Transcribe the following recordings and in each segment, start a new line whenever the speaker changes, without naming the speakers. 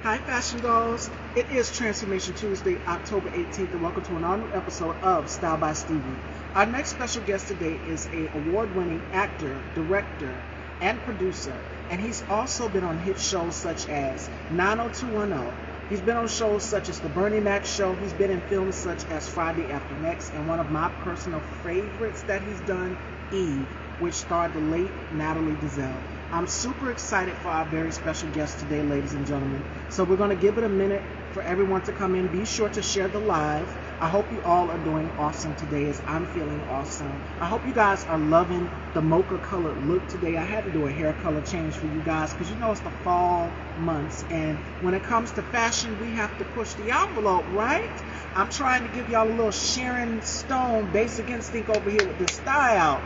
Hi, Fashion Dolls. It is Transformation Tuesday, October 18th, and welcome to an all-new episode of Style by Stevie. Our next special guest today is a award-winning actor, director, and producer, and he's also been on hit shows such as 90210. He's been on shows such as The Bernie Mac Show. He's been in films such as Friday After Next, and one of my personal favorites that he's done, Eve, which starred the late Natalie Desselle. I'm super excited for our very special guest today, ladies and gentlemen. So we're going to give it a minute for everyone to come in. Be sure to share the live. I hope you all are doing awesome today as I'm feeling awesome. I hope you guys are loving the mocha colored look today. I had to do a hair color change for you guys because you know it's the fall months. And when it comes to fashion, we have to push the envelope, right? I'm trying to give y'all a little Sharon Stone basic instinct over here with this style.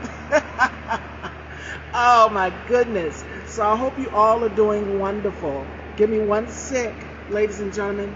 Oh my goodness. So I hope you all are doing wonderful. Give me one sec, ladies and gentlemen.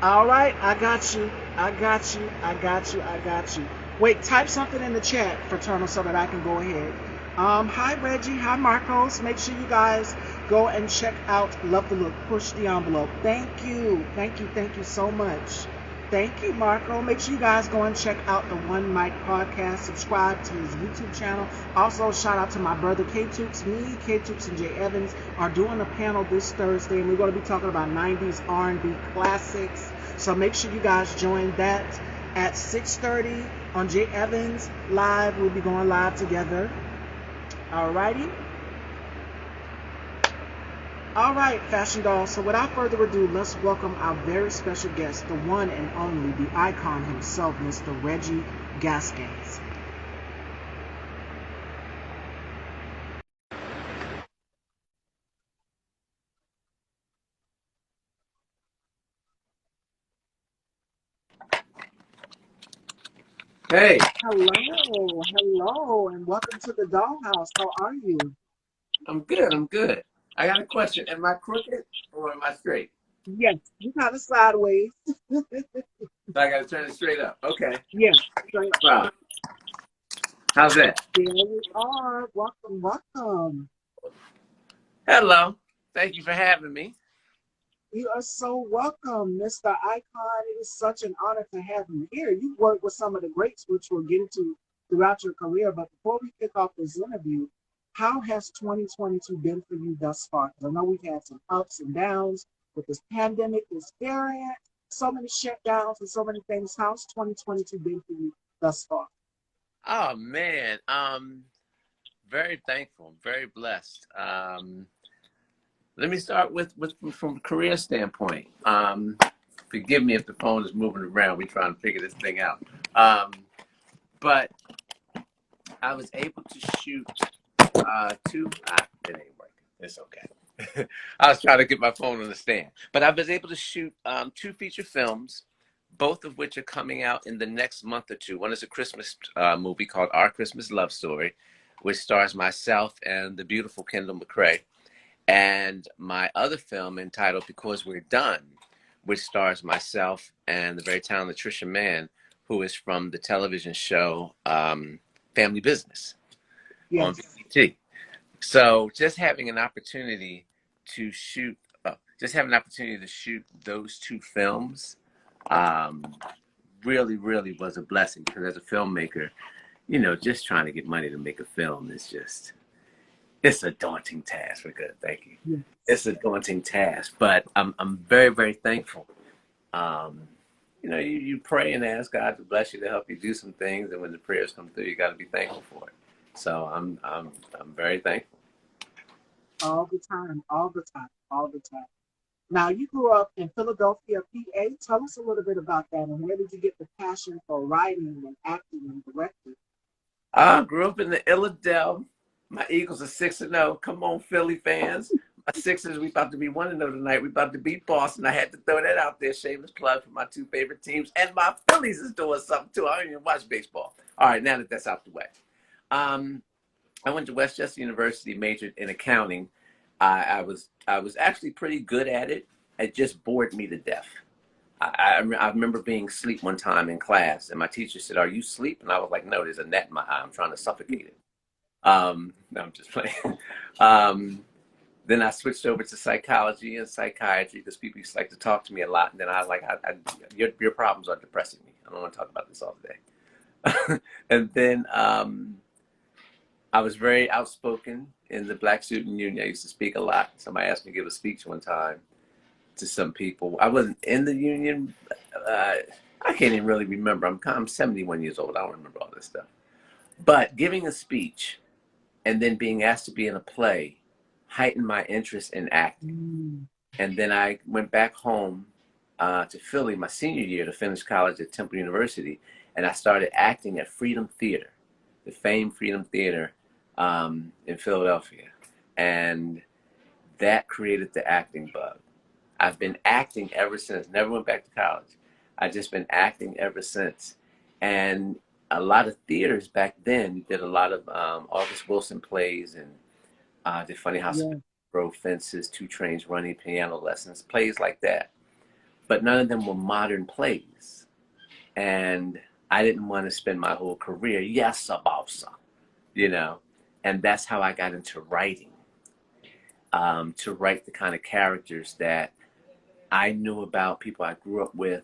All right, I got you. I got you. I got you. I got you. Wait, type something in the chat, Fraternal, so that I can go ahead. Hi Reggie. Hi Marcos. Make sure you guys go and check out Love the Look. Push the envelope. Thank you. Thank you. Thank you so much. Thank you, Marco. Make sure you guys go and check out the One Mic podcast. Subscribe to his YouTube channel. Also, shout out to my brother K-Toops. Me, K-Toops, and Jay Evans are doing a panel this Thursday, and we're going to be talking about 90s R&B classics. So make sure you guys join that at 6:30 on Jay Evans Live. We'll be going live together. Alrighty. All right, Fashion Dolls. So without further ado, let's welcome our very special guest, the one and only, the icon himself, Mr. Reggie Gaskins.
Hey,
Hello, hello, and welcome to the Dollhouse. How are you?
I'm good. I'm good. I got a question. Am I crooked or am I straight?
Yes, you kind of sideways.
So I got to turn it straight up. Okay.
Yes, straight
Wow.
up.
How's that?
There you are. Welcome, welcome.
Hello. Thank you for having me.
You are so welcome, Mr. Icon. It is such an honor to have you here. You've worked with some of the greats, which we'll get into throughout your career. But before we kick off this interview, how has 2022 been for you thus far? Because I know we've had some ups and downs with this pandemic, this variant, so many shutdowns and so many things. How's 2022 been for you thus far?
Oh man. Very thankful. Very blessed. Let me start with from a career standpoint. Forgive me if the phone is moving around. We're trying to figure this thing out. But I was able to shoot two. It ain't working. It's okay. I was trying to get my phone on the stand, but I was able to shoot two feature films, both of which are coming out in the next month or two. One is a Christmas movie called Our Christmas Love Story, which stars myself and the beautiful Kendall McCrae, and my other film entitled Because We're Done, which stars myself and the very talented Trisha Mann, who is from the television show Family Business on
Yes.
BET. So just having an opportunity to shoot, those two films, um, really was a blessing. Because as a filmmaker, just trying to get money to make a film is it's a daunting task. We're good, thank you.
Yes.
It's a daunting task, but I'm very thankful. Um, you pray and ask God to bless you to help you do some things, and when the prayers come through, you got to be thankful for it. So I'm very thankful.
All the time, all the time, all the time. Now, you grew up in Philadelphia, PA. Tell us a little bit about that, and where did you get the passion for writing and acting and directing?
I grew up in the Illadelph. My Eagles are 6-0. Come on, Philly fans. My Sixers, we about to be 1-0 tonight. We about to beat Boston. I had to throw that out there. Shameless plug for my two favorite teams. And my Phillies is doing something too. I don't even watch baseball. All right, now that that's out the way. I went to Westchester University, majored in accounting. I was actually pretty good at it. It just bored me to death. I remember being asleep one time in class, and my teacher said, "Are you asleep?" And I was like, "No, there's a net in my eye. I'm trying to suffocate it." No, I'm just playing. Um, Then I switched over to psychology and psychiatry because people used to like to talk to me a lot. And then I was like, your problems are depressing me. I don't want to talk about this all day. And then I was very outspoken in the Black Student Union. I used to speak a lot. Somebody asked me to give a speech one time to some people. I wasn't in the union. I can't even really remember. I'm 71 years old. I don't remember all this stuff. But giving a speech and then being asked to be in a play heightened my interest in acting. And then I went back home to Philly my senior year to finish college at Temple University, and I started acting at Freedom Theater, the famed Freedom Theater in Philadelphia. And that created the acting bug. I've been acting ever since. Never went back to college. I've just been acting ever since. And a lot of theaters back then did a lot of August Wilson plays and did Funny House of Broke Fences, Two Trains Running, Piano Lessons, plays like that. But none of them were modern plays. And I didn't want to spend my whole career, yes, about some, you know. And that's how I got into writing, to write the kind of characters that I knew about, people I grew up with,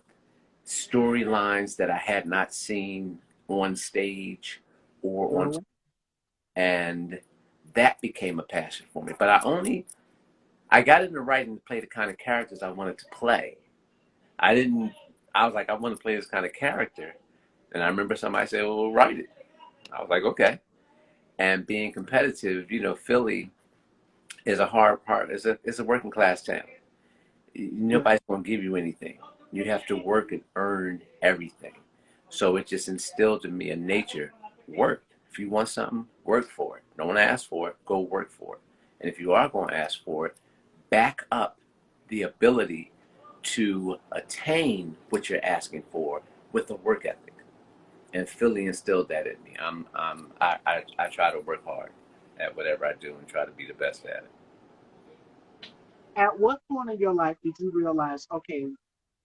storylines that I had not seen on stage or on, and that became a passion for me. But I got into writing to play the kind of characters I wanted to play. I was like, I want to play this kind of character. And I remember somebody said, well, write it. I was like, okay. And being competitive, you know, Philly is a hard part. It's a working class town. Nobody's going to give you anything. You have to work and earn everything. So it just instilled in me a nature, work. If you want something, work for it. Don't ask for it, go work for it. And if you are going to ask for it, back up the ability to attain what you're asking for with a work ethic. And Philly instilled that in me. I try to work hard at whatever I do and try to be the best at it.
At what point in your life did you realize, okay,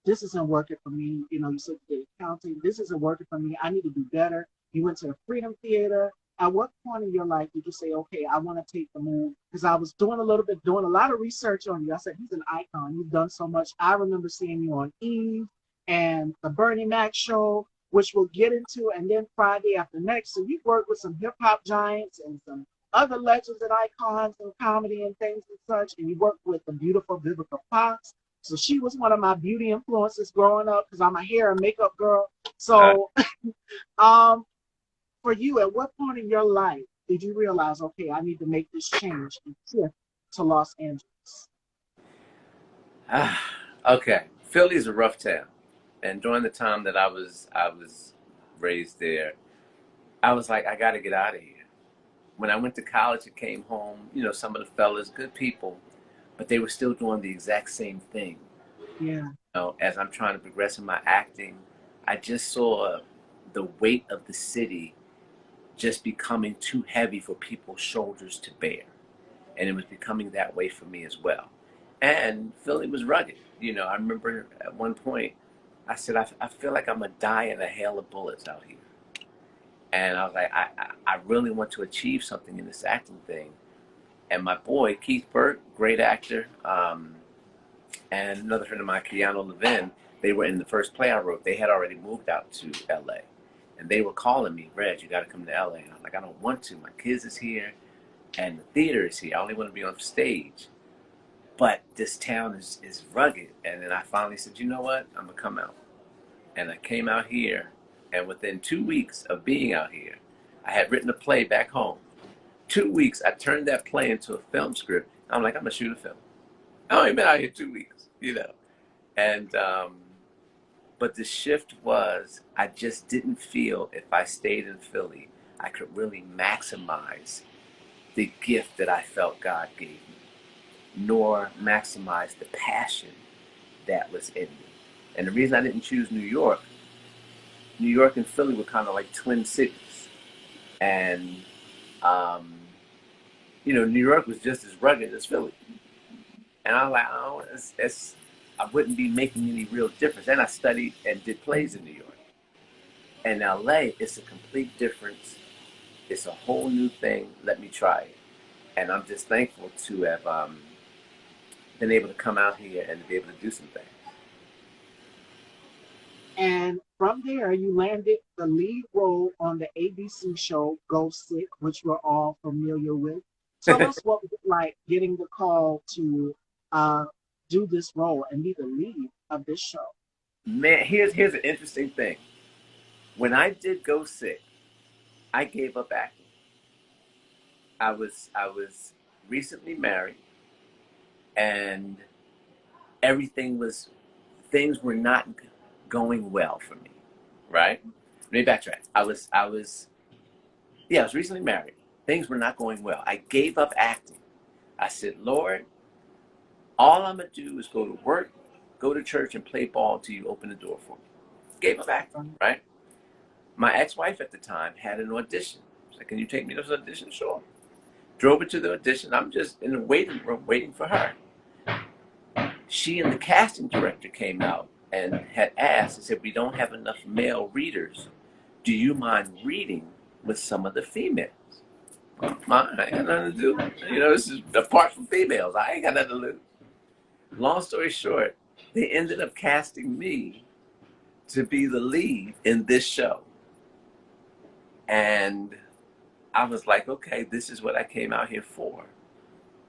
this isn't working for me? You know, you said you did accounting. This isn't working for me. I need to do better. You went to the Freedom Theater. At what point in your life did you say, okay, I want to take the move? Because I was doing a lot of research on you. I said, he's an icon. You've done so much. I remember seeing you on Eve and the Bernie Mac show, which we'll get into, and then Friday After Next. So you've worked with some hip hop giants and some other legends and icons in comedy and things and such. And you worked with the beautiful Vivica Fox. So she was one of my beauty influences growing up because I'm a hair and makeup girl. So um, for you, at what point in your life did you realize, okay, I need to make this change and shift to Los Angeles?
Okay, Philly's a rough town, and during the time that I was raised there, I was like, I got to get out of here. When I went to college and came home, you know, some of the fellas, good people, but they were still doing the exact same thing.
Yeah.
You know, as I'm trying to progress in my acting, I just saw the weight of the city just becoming too heavy for people's shoulders to bear. And it was becoming that way for me as well. And Philly was rugged. You know, I remember at one point, I said, I feel like I'm going to die in a hail of bullets out here. And I was like, I really want to achieve something in this acting thing. And my boy, Keith Burt, great actor, and another friend of mine, Keanu Levin, they were in the first play I wrote. They had already moved out to LA. And they were calling me, Reg, you got to come to LA. And I'm like, I don't want to. My kids is here and the theater is here. I only want to be on stage. But this town is rugged. And then I finally said, you know what? I'm going to come out. And I came out here. And within 2 weeks of being out here, I had written a play back home. 2 weeks, I turned that play into a film script. I'm like, I'm going to shoot a film. I only been out here 2 weeks, you know. And, but the shift was, I just didn't feel if I stayed in Philly, I could really maximize the gift that I felt God gave me, nor maximize the passion that was in me. And the reason I didn't choose New York and Philly were kind of like twin cities. And, um, you know, New York was just as rugged as Philly. And I was like, oh, I wouldn't be making any real difference. And I studied and did plays in New York. And LA, it's a complete difference. It's a whole new thing. Let me try it. And I'm just thankful to have been able to come out here and to be able to do some things.
And from there, you landed the lead role on the ABC show Go Sick, which we're all familiar with. Tell us what was it like getting the call to uh, do this role and be the lead of this show.
Man, here's an interesting thing. When I did Go Sick, I gave up acting. I was recently married, and everything was things were not going well for me. Right? Let me backtrack. I was recently married. Things were not going well. I gave up acting. I said, Lord, all I'm gonna do is go to work, go to church, and play ball until you open the door for me. Gave up acting. Right? My ex-wife at the time had an audition. She said, can you take me to this audition? Sure. Drove her to the audition. I'm just in the waiting room waiting for her. She and the casting director came out and had asked and said, we don't have enough male readers. Do you mind reading with some of the females? Mine, I ain't got nothing to do. You know, this is apart from females. I ain't got nothing to lose. Long story short, they ended up casting me to be the lead in this show. And I was like, okay, this is what I came out here for.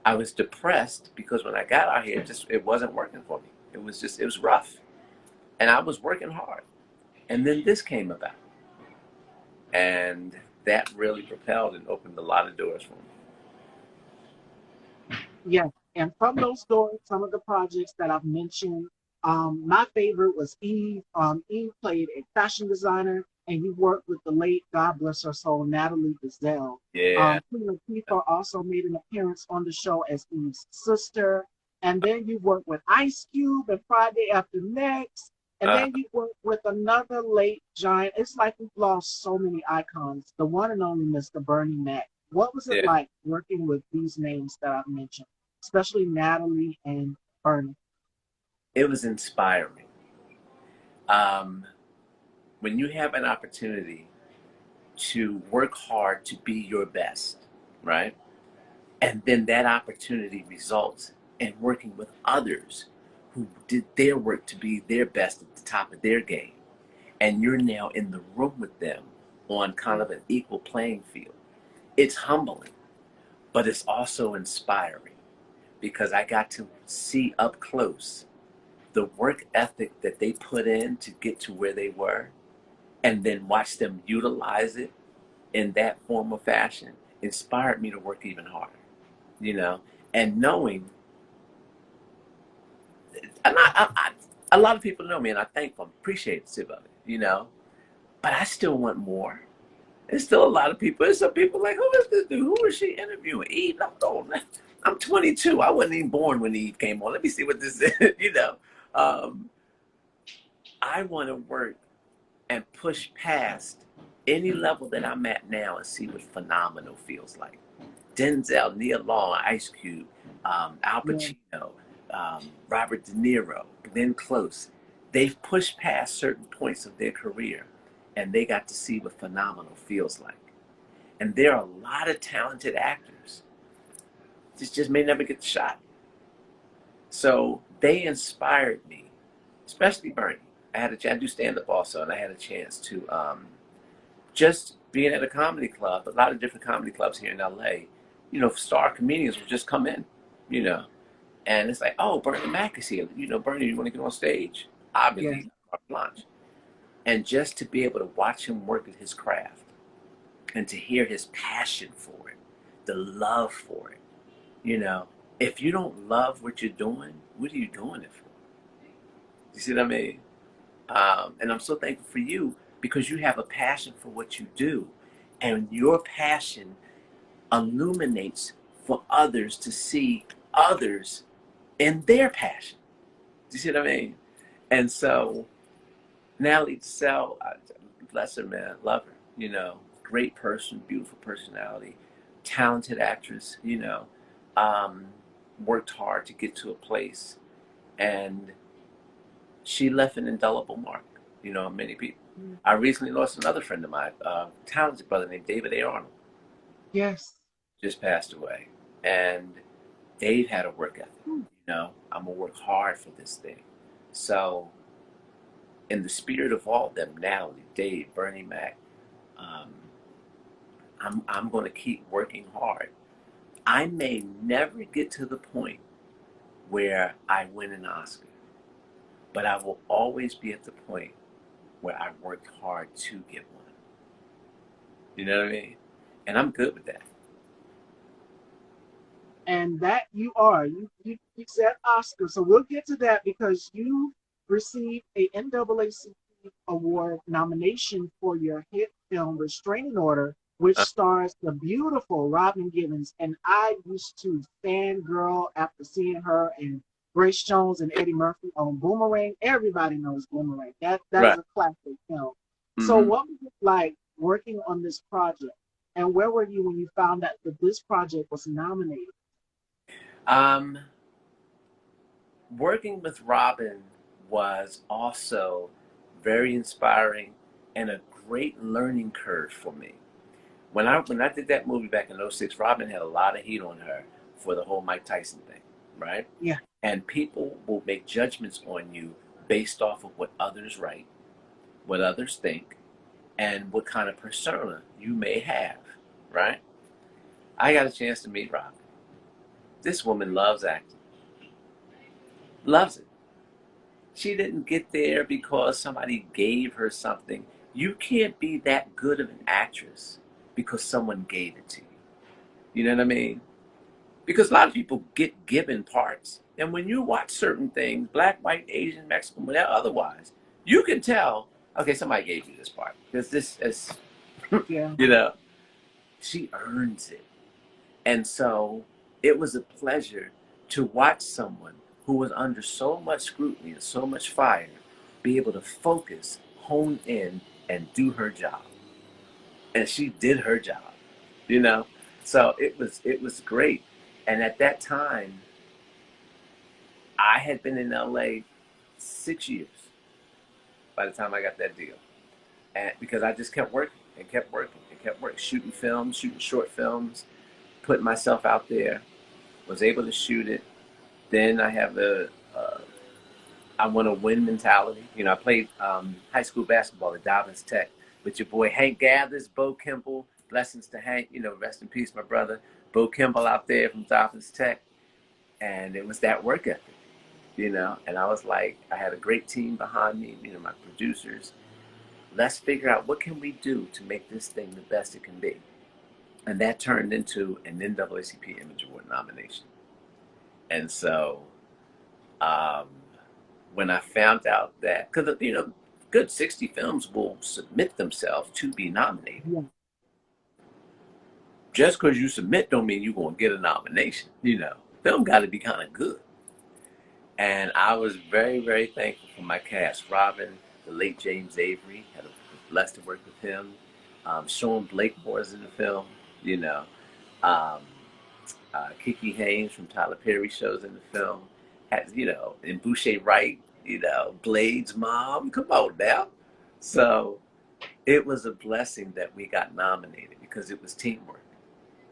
I was depressed because when I got out here, it wasn't working for me. It was rough. And I was working hard. And then this came about. And that really propelled and opened a lot of doors for me.
Yeah, and from those doors, some of the projects that I've mentioned, my favorite was Eve. Eve played a fashion designer, and you worked with the late, God bless her soul, Natalie Gazelle.
Yeah.
Queen Latifah also made an appearance on the show as Eve's sister. And then you worked with Ice Cube and Friday After Next. And
Uh,
then you worked with another late giant. It's like we've lost so many icons. The one and only Mr. Bernie Mac. What was it
yeah.
like working with these names that I've mentioned, especially Natalie and Bernie?
It was inspiring. Um, when you have an opportunity to work hard to be your best, right? And then that opportunity results in working with others who did their work to be their best at the top of their game. And you're now in the room with them on kind of an equal playing field. It's humbling, but it's also inspiring because I got to see up close the work ethic that they put in to get to where they were and then watch them utilize it in that form of fashion inspired me to work even harder, you know, and knowing a lot of people know me and I thank them, appreciative of it, you know, but I still want more. There's still a lot of people. There's some people like, who is this dude? Who is she interviewing? Eve? I'm 22. I wasn't even born when Eve came on. Let me see what this is, you know. Um, I want to work and push past any level that I'm at now and see what phenomenal feels like. Denzel, Nia Long, Ice Cube, Al
Yeah,
Pacino, Robert De Niro, Glenn Close. They've pushed past certain points of their career and they got to see what phenomenal feels like. And there are a lot of talented actors that just may never get the shot. So they inspired me, especially Bernie. I do stand up also, and I had a chance to just being at a comedy club, a lot of different comedy clubs here in LA, you know, star comedians would just come in, you know, and it's like, oh, Bernie Mac is here. You know, Bernie, you want to get on stage?
yeah,
Obviously, carte blanche. And just to be able to watch him work at his craft and to hear his passion for it, the love for it, you know, if you don't love what you're doing, what are you doing it for? You see what I mean? And I'm so thankful for you because you have a passion for what you do. And your passion illuminates for others to see others in their passion. Do you see what I mean? And so Natalie Desselle, bless her, man, love her. You know, great person, beautiful personality, talented actress. You know, um, worked hard to get to a place, and she left an indelible mark. You know, on many people. I recently lost another friend of mine, talented brother named David A. Arnold,
yes.
just passed away. And Dave had a work ethic. You know, I'm gonna work hard for this thing. So, in the spirit of all of them, Natalie, Dave, Bernie Mac, um, I'm going to keep working hard. I may never get to the point where I win an Oscar, but I will always be at the point where I worked hard to get one. You know what I mean? And I'm good with that.
And that you are. You said Oscar, so we'll get to that because you received a NAACP award nomination for your hit film Restraining Order, which
Uh,
stars the beautiful Robin Givens. And I used to fangirl after seeing her and Grace Jones and Eddie Murphy on Boomerang. Everybody knows Boomerang. That is
right.
a classic film. So
hmm
what was it like working on this project? And where were you when you found out that this project was nominated?
Um, Working with Robin was also very inspiring and a great learning curve for me. When I did that movie back in '06, Robin had a lot of heat on her for the whole Mike Tyson thing, right?
Yeah.
And people will make judgments on you based off of what others write, what others think, and what kind of persona you may have, right? I got a chance to meet Robin. This woman loves acting, loves it. She didn't get there because somebody gave her something. You can't be that good of an actress because someone gave it to you. You know what I mean? Because a lot of people get given parts. And when you watch certain things, black, white, Asian, Mexican, whatever, otherwise, you can tell, okay, somebody gave you this part. Because this is,
Yeah.
you know, she earns it. And so it was a pleasure to watch someone who was under so much scrutiny and so much fire be able to focus, hone in, and do her job. And she did her job, you know? So it was great. And at that time, I had been in LA 6 years by the time I got that deal. And because I just kept working and kept working and kept working, shooting films, shooting short films, putting myself out there, was able to shoot it. Then I have I want to win mentality. You know, I played high school basketball at Dobbins Tech with your boy Hank Gathers, Bo Kimball. Blessings to Hank, you know, rest in peace, my brother. Bo Kimball out there from Dobbins Tech. And it was that work ethic, you know. And I was like, I had a great team behind me, you know, my producers. Let's figure out what can we do to make this thing the best it can be. And that turned into an NAACP Image Award nomination. And so um, when I found out that, because, you know, good 60 films will submit themselves to be nominated.
Yeah.
Just because you submit don't mean you're going to get a nomination, you know. Film got to be kind of good. And I was very, very thankful for my cast. Robin, the late James Avery, had a blessed to work with him. Sean Blakemore is in the film, you know. Um, Kiki Haynes from Tyler Perry shows in the film. Had, you know, and Boucher Wright, you know, Blade's mom. Come on now. So it was a blessing that we got nominated because it was teamwork.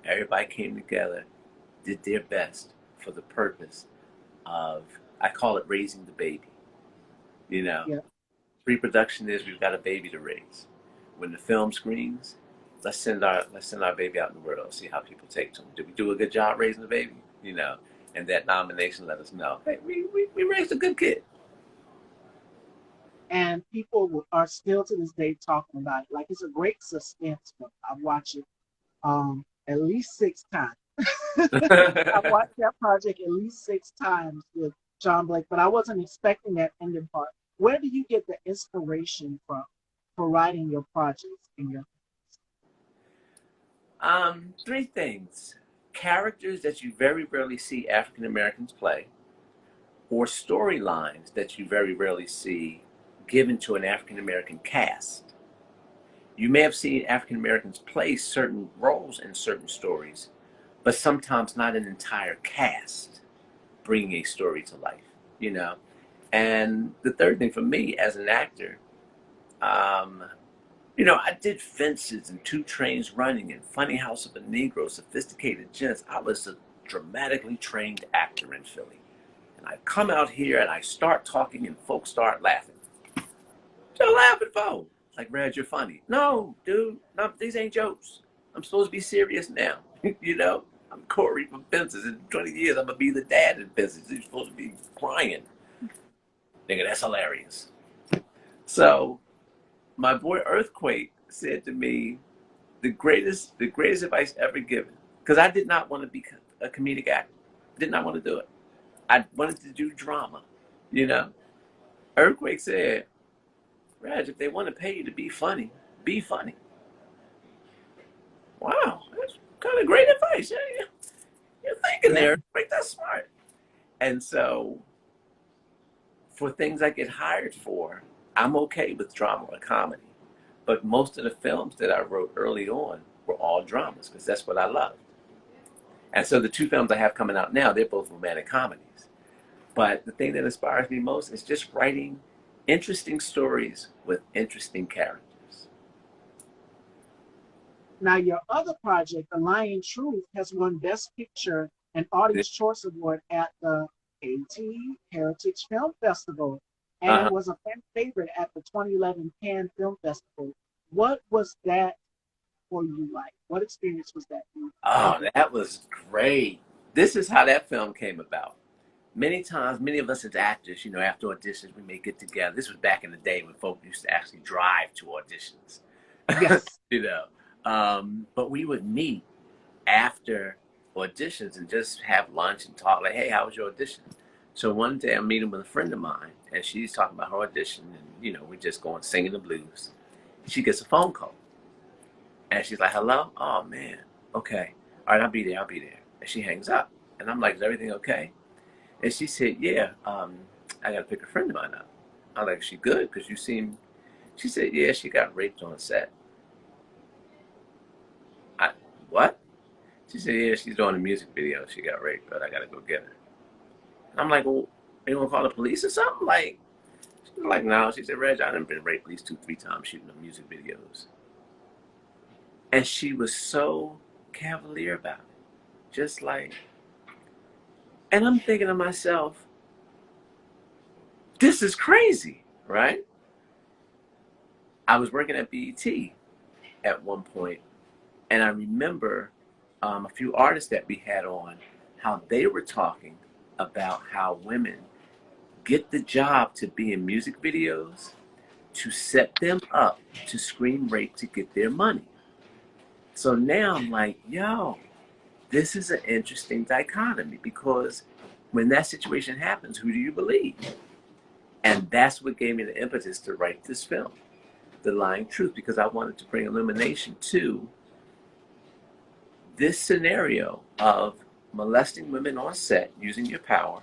Everybody came together, did their best for the purpose of, I call it raising the baby. You know,
Yeah.
pre-production is we've got a baby to raise. When the film screens, let's send our baby out in the world and see how people take to them. Did we do a good job raising the baby? You know, and that nomination let us know, hey, we raised a good kid.
And people are still to this day talking about it. Like it's a great suspense film. I've watched it at least 6 times. I've watched that project at least 6 times with John Blake, but I wasn't expecting that ending part. Where do you get the inspiration from for writing your projects and your
Three things: characters that you very rarely see African Americans play, or storylines that you very rarely see given to an African American cast. You may have seen African Americans play certain roles in certain stories, but sometimes not an entire cast bringing a story to life, you know? And the third thing for me as an actor, um, you know, I did Fences and Two Trains Running and Funny House of a Negro, Sophisticated Gents. I was a dramatically trained actor in Philly. And I come out here and I start talking and folks start laughing. What y'all laughing for? Like, Reg, you're funny. No, dude, no, these ain't jokes. I'm supposed to be serious now. You know, I'm Corey from Fences. In 20 years, I'm going to be the dad in Fences. You're supposed to be crying. Nigga, that's hilarious. So my boy Earthquake said to me, the greatest advice ever given, because I did not want to be a comedic actor. Did not want to do it. I wanted to do drama, you know. Earthquake said, Reg, if they want to pay you to be funny, be funny. Wow, that's kind of great advice. Yeah, you're thinking there, Earthquake, that's smart. And so for things I get hired for, I'm okay with drama or comedy. But most of the films that I wrote early on were all dramas because that's what I love. And so the two films I have coming out now, they're both romantic comedies. But the thing that inspires me most is just writing interesting stories with interesting characters.
Now, your other project, The Lion Truth, has won Best Picture and Audience Choice Award at the AT Heritage Film Festival and was a fan favorite at the 2011 Cannes Film Festival. What was that for you like? What experience was that for you?
Oh, that was great. This is how that film came about. Many times, many of us as actors, you know, after auditions, we may get together. This was back in the day when folk used to actually drive to auditions.
Yes.
You know, but we would meet after auditions and just have lunch and talk like, hey, how was your audition? So one day I'm meeting with a friend of mine and she's talking about her audition and, you know, we're just going singing the blues. She gets a phone call and she's like, hello? Oh, man. Okay. All right, I'll be there. And she hangs up. And I'm like, is everything okay? And she said, yeah, I got to pick a friend of mine up. I'm like, she good? Because you seem, she said, yeah, she got raped on set. What? She said, yeah, she's doing a music video. She got raped, but I got to go get her. And I'm like, well, you want to call the police or something? Like, she's like, no. She said, Reg, I done been raped at least 2-3 times shooting the music videos. And she was so cavalier about it. Just like, and I'm thinking to myself, this is crazy, right? I was working at BET at one point, and I remember a few artists that we had on, how they were talking about how women get the job to be in music videos to set them up to scream rape to get their money. So now I'm like, yo, this is an interesting dichotomy because when that situation happens, who do you believe? And that's what gave me the impetus to write this film, The Lying Truth, because I wanted to bring illumination to this scenario of molesting women on set using your power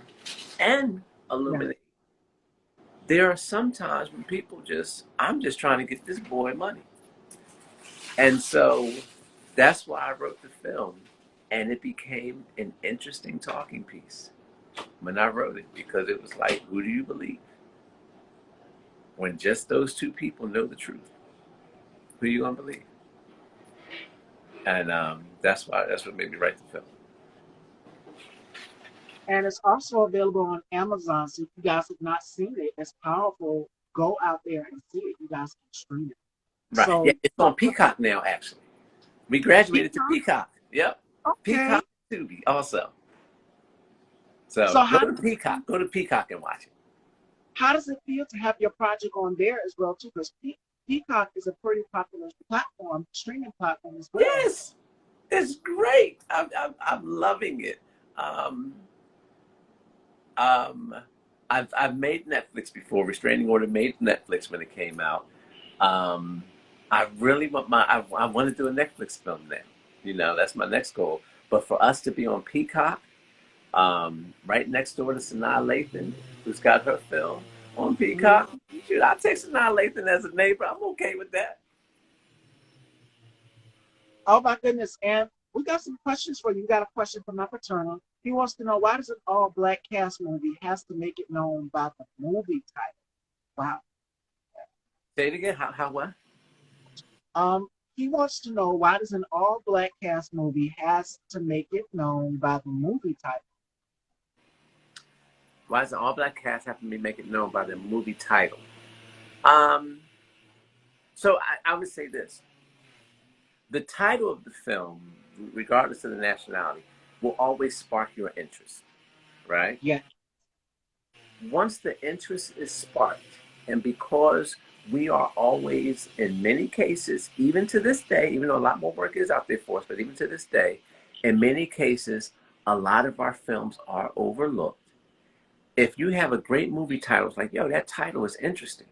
and illuminate. There are some times when people I'm just trying to get this boy money. And so that's why I wrote the film. And it became an interesting talking piece when I wrote it, because it was like, who do you believe? When just those two people know the truth, who are you going to believe? And that's what made me write the film.
And it's also available on Amazon. So if you guys have not seen it, it's powerful. Go out there and see it. You guys can stream it.
Right.
So,
yeah, it's on Peacock now, actually. We graduated to Peacock. Yep.
Okay.
Peacock Tubi also. So go to Peacock. Go to Peacock and watch it.
How does it feel to have your project on there as well, too? Because Peacock is a pretty popular platform, streaming platform as well.
Yes. It's great. I'm loving it. I've made Netflix before. Restraining Order made Netflix when it came out. I really want I want to do a Netflix film now. You know, that's my next goal. But for us to be on Peacock, right next door to Sanaa Lathan, who's got her film on Peacock, shoot, I'll take Sanaa Lathan as a neighbor. I'm okay with that.
Oh my goodness. And we got some questions for you. We got a question from my paternal. He wants to know, why does an all-black cast movie has to make it known by the movie title? Wow.
Say it again. How what?
He wants to know, why does an all-black cast movie has to make it known by the movie title?
Why does an all-black cast have to make it known by the movie title? Um, so I would say this. The title of the film, regardless of the nationality, will always spark your interest, right?
Yeah,
Once the interest is sparked, and because we are always, in many cases, even to this day, even though a lot more work is out there for us, but even to this day, in many cases, a lot of our films are overlooked. If you have a great movie title, it's like, yo, that title is interesting.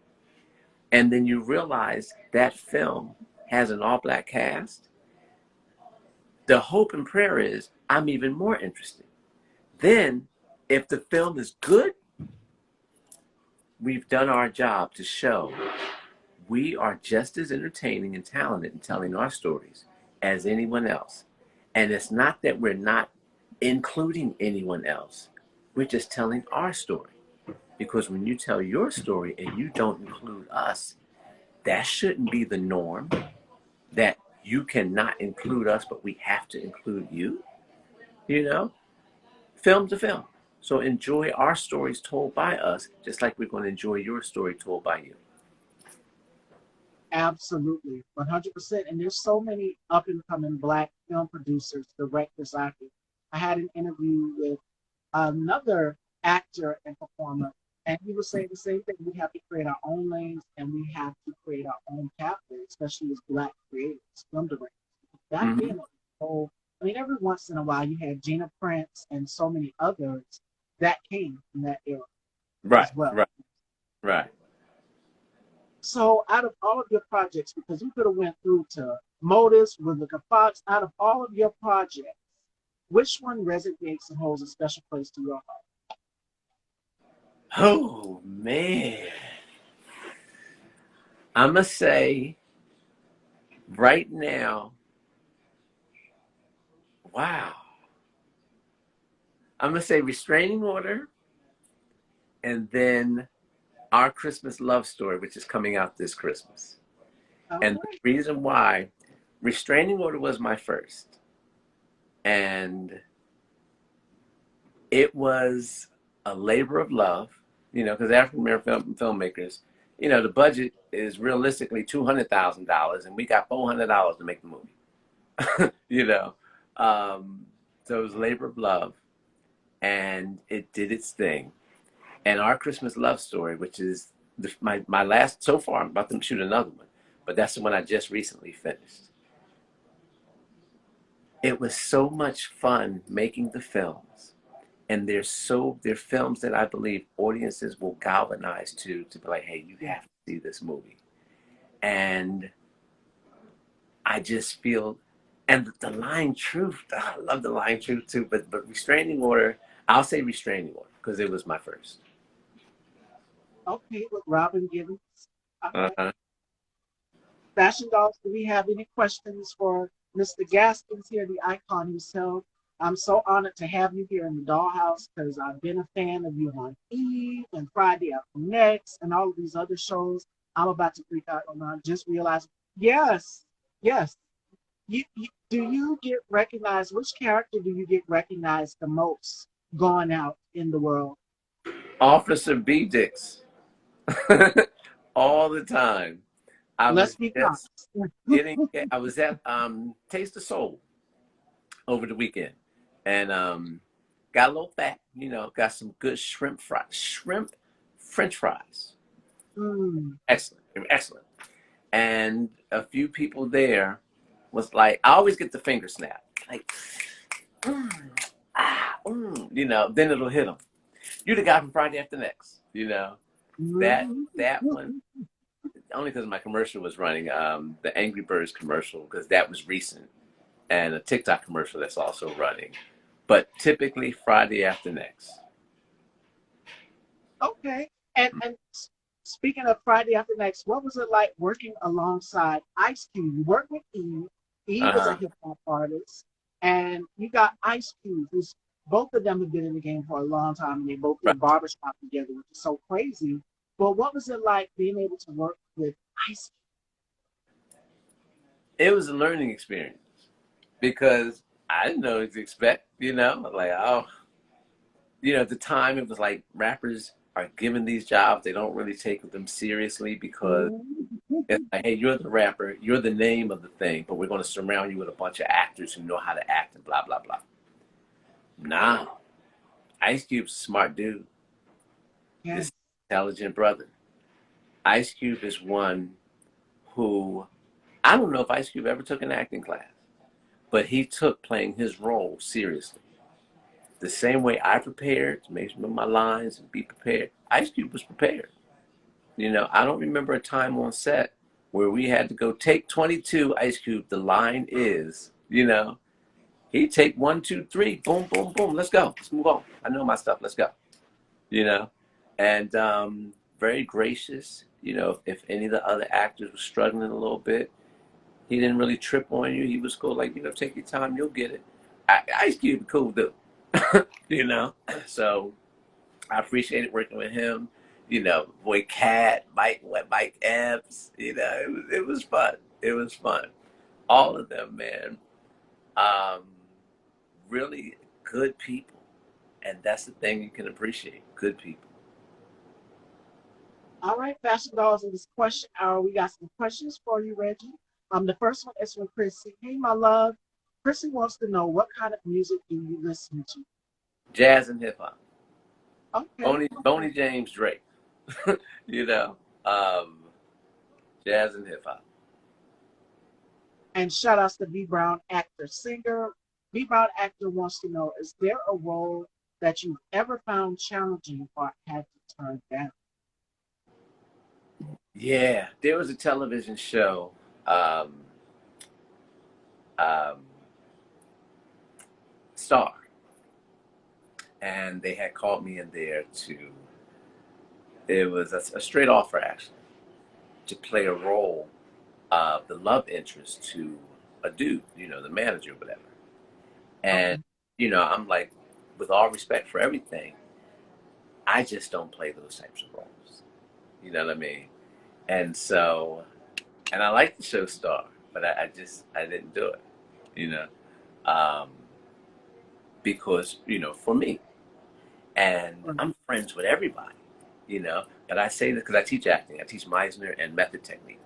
And then you realize that film has an all black cast, the hope and prayer is I'm even more interested. Then, if the film is good, we've done our job to show we are just as entertaining and talented in telling our stories as anyone else. And it's not that we're not including anyone else, we're just telling our story. Because when you tell your story and you don't include us, that shouldn't be the norm, that you cannot include us, but we have to include you. You know, film's a film. So enjoy our stories told by us, just like we're going to enjoy your story told by you.
absolutely, 100%. And there's so many up and coming black film producers, directors, actors. I had an interview with another actor and performer, and he was saying the same thing. We have to create our own lanes, and we have to create our own pathway, especially as black creators, film directors. Back
Mm-hmm.
then, oh, I mean, every once in a while, you had Gina Prince and so many others that came from that era
Right,
as well.
right, right.
So, out of all of your projects, because you could have went through to Modus, Rebecca Fox, out of all of your projects, which one resonates and holds a special place to your heart?
Oh, man. I must say, right now, wow. I'm going to say Restraining Order and then Our Christmas Love Story, which is coming out this Christmas.
All
And the
right.
reason why Restraining Order was my first. And it was a labor of love, because African American filmmakers, the budget is realistically $200,000, and we got $400 to make the movie. you know, so it was labor of love, and it did its thing. And Our Christmas Love Story, which is my last so far, I'm about to shoot another one, but that's the one I just recently finished. It was so much fun making the films, and they're films that I believe audiences will galvanize to be like, hey, you
Yeah.
have to see this movie. And I just feel, and the Lying Truth, I love the Lying Truth too, but Restraining Order, I'll say Restraining Order because it was my first.
Okay, with Robin Givens. All right.
Uh-huh.
Fashion Dolls, do we have any questions for Mr. Gaskins here, the icon himself? I'm so honored to have you here in the Dollhouse because I've been a fan of you on Eve and Friday After Next and all of these other shows. I'm about to freak out on. I just realized, yes, yes. Do you get recognized? Which character do you get recognized the most going out in the world?
Officer B. Dix. All the time. I
Let's
was
be
just
honest.
I was at Taste of Soul over the weekend, and got a little fat, got some good shrimp French fries.
Mm.
Excellent. They were excellent. And a few people there was like, I always get the finger snap. Like, mm, then it'll hit them. You're the guy from Friday After Next, That that one,
Mhm.
only because my commercial was running, the Angry Birds commercial, because that was recent, and a TikTok commercial that's also running. But typically Friday After Next.
Okay. And speaking of Friday After Next, what was it like working alongside Ice Cube? You worked with Eve. Eve was a
Uh-huh.
hip hop artist, and you got Ice Cube, who's both of them have been in the game for a long time, and they both
Right.
did barbershop together, which is so crazy. But what was it like being able to work with Ice
It was a learning experience because I didn't know what to expect, like, oh, at the time it was like rappers are given these jobs. They don't really take them seriously because it's like, hey, you're the rapper, you're the name of the thing, but we're going to surround you with a bunch of actors who know how to act and blah, blah, blah. Nah, Ice Cube's a smart dude.
Yes.
This intelligent brother. Ice Cube is one who, I don't know if Ice Cube ever took an acting class, but he took playing his role seriously. The same way I prepared to make sure my lines and be prepared, Ice Cube was prepared. I don't remember a time on set where we had to go take 22, Ice Cube, the line is, he'd take 1, 2, 3, boom, boom, boom, let's go, let's move on. I know my stuff, let's go, you know, and very gracious. If any of the other actors were struggling a little bit, he didn't really trip on you. He was cool, like, take your time, you'll get it. Ice Cube, cool dude, so I appreciated working with him. Boy Cat, Mike Epps. It was fun. It was fun. All of them, man. Um, really good people, and that's the thing you can appreciate. Good people.
All right, Fashion Dolls, in this question hour, we got some questions for you, Reggie. The first one is from Chrissy. Hey, my love. Chrissy wants to know, what kind of music do you listen to?
Jazz and hip hop.
Okay.
Boney James Drake. you know, um, Jazz and hip hop.
And shout outs to B Brown, actor, singer. B Brown, actor, wants to know, is there a role that you've ever found challenging or had to turn down?
Yeah, there was a television show. Um, um, Star, and they had called me in there to. It was a straight offer, actually, to play a role of the love interest to a dude, the manager or whatever. And
Okay.
I'm like, with all respect for everything, I just don't play those types of roles. You know what I mean? And so, and I like the show Star, but I didn't do it. You know, um, because for me, and
Right.
I'm friends with everybody. But I say this because I teach acting. I teach Meisner and method technique.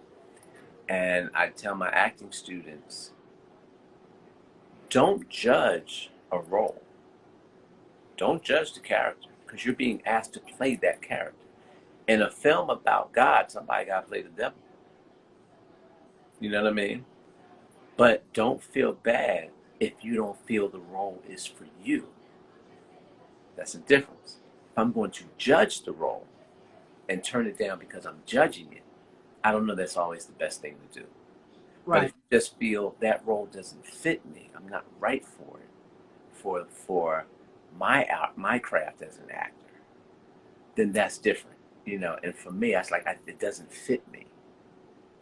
And I tell my acting students, don't judge a role. Don't judge the character because you're being asked to play that character. In a film about God, somebody got to play the devil. You know what I mean? But don't feel bad if you don't feel the role is for you. That's the difference. If I'm going to judge the role and turn it down because I'm judging it, I don't know that's always the best thing to do. But if
Right.
you just feel that role doesn't fit me, I'm not right for it, for my art, my craft as an actor, then that's different. And for me, I was like, it doesn't fit me.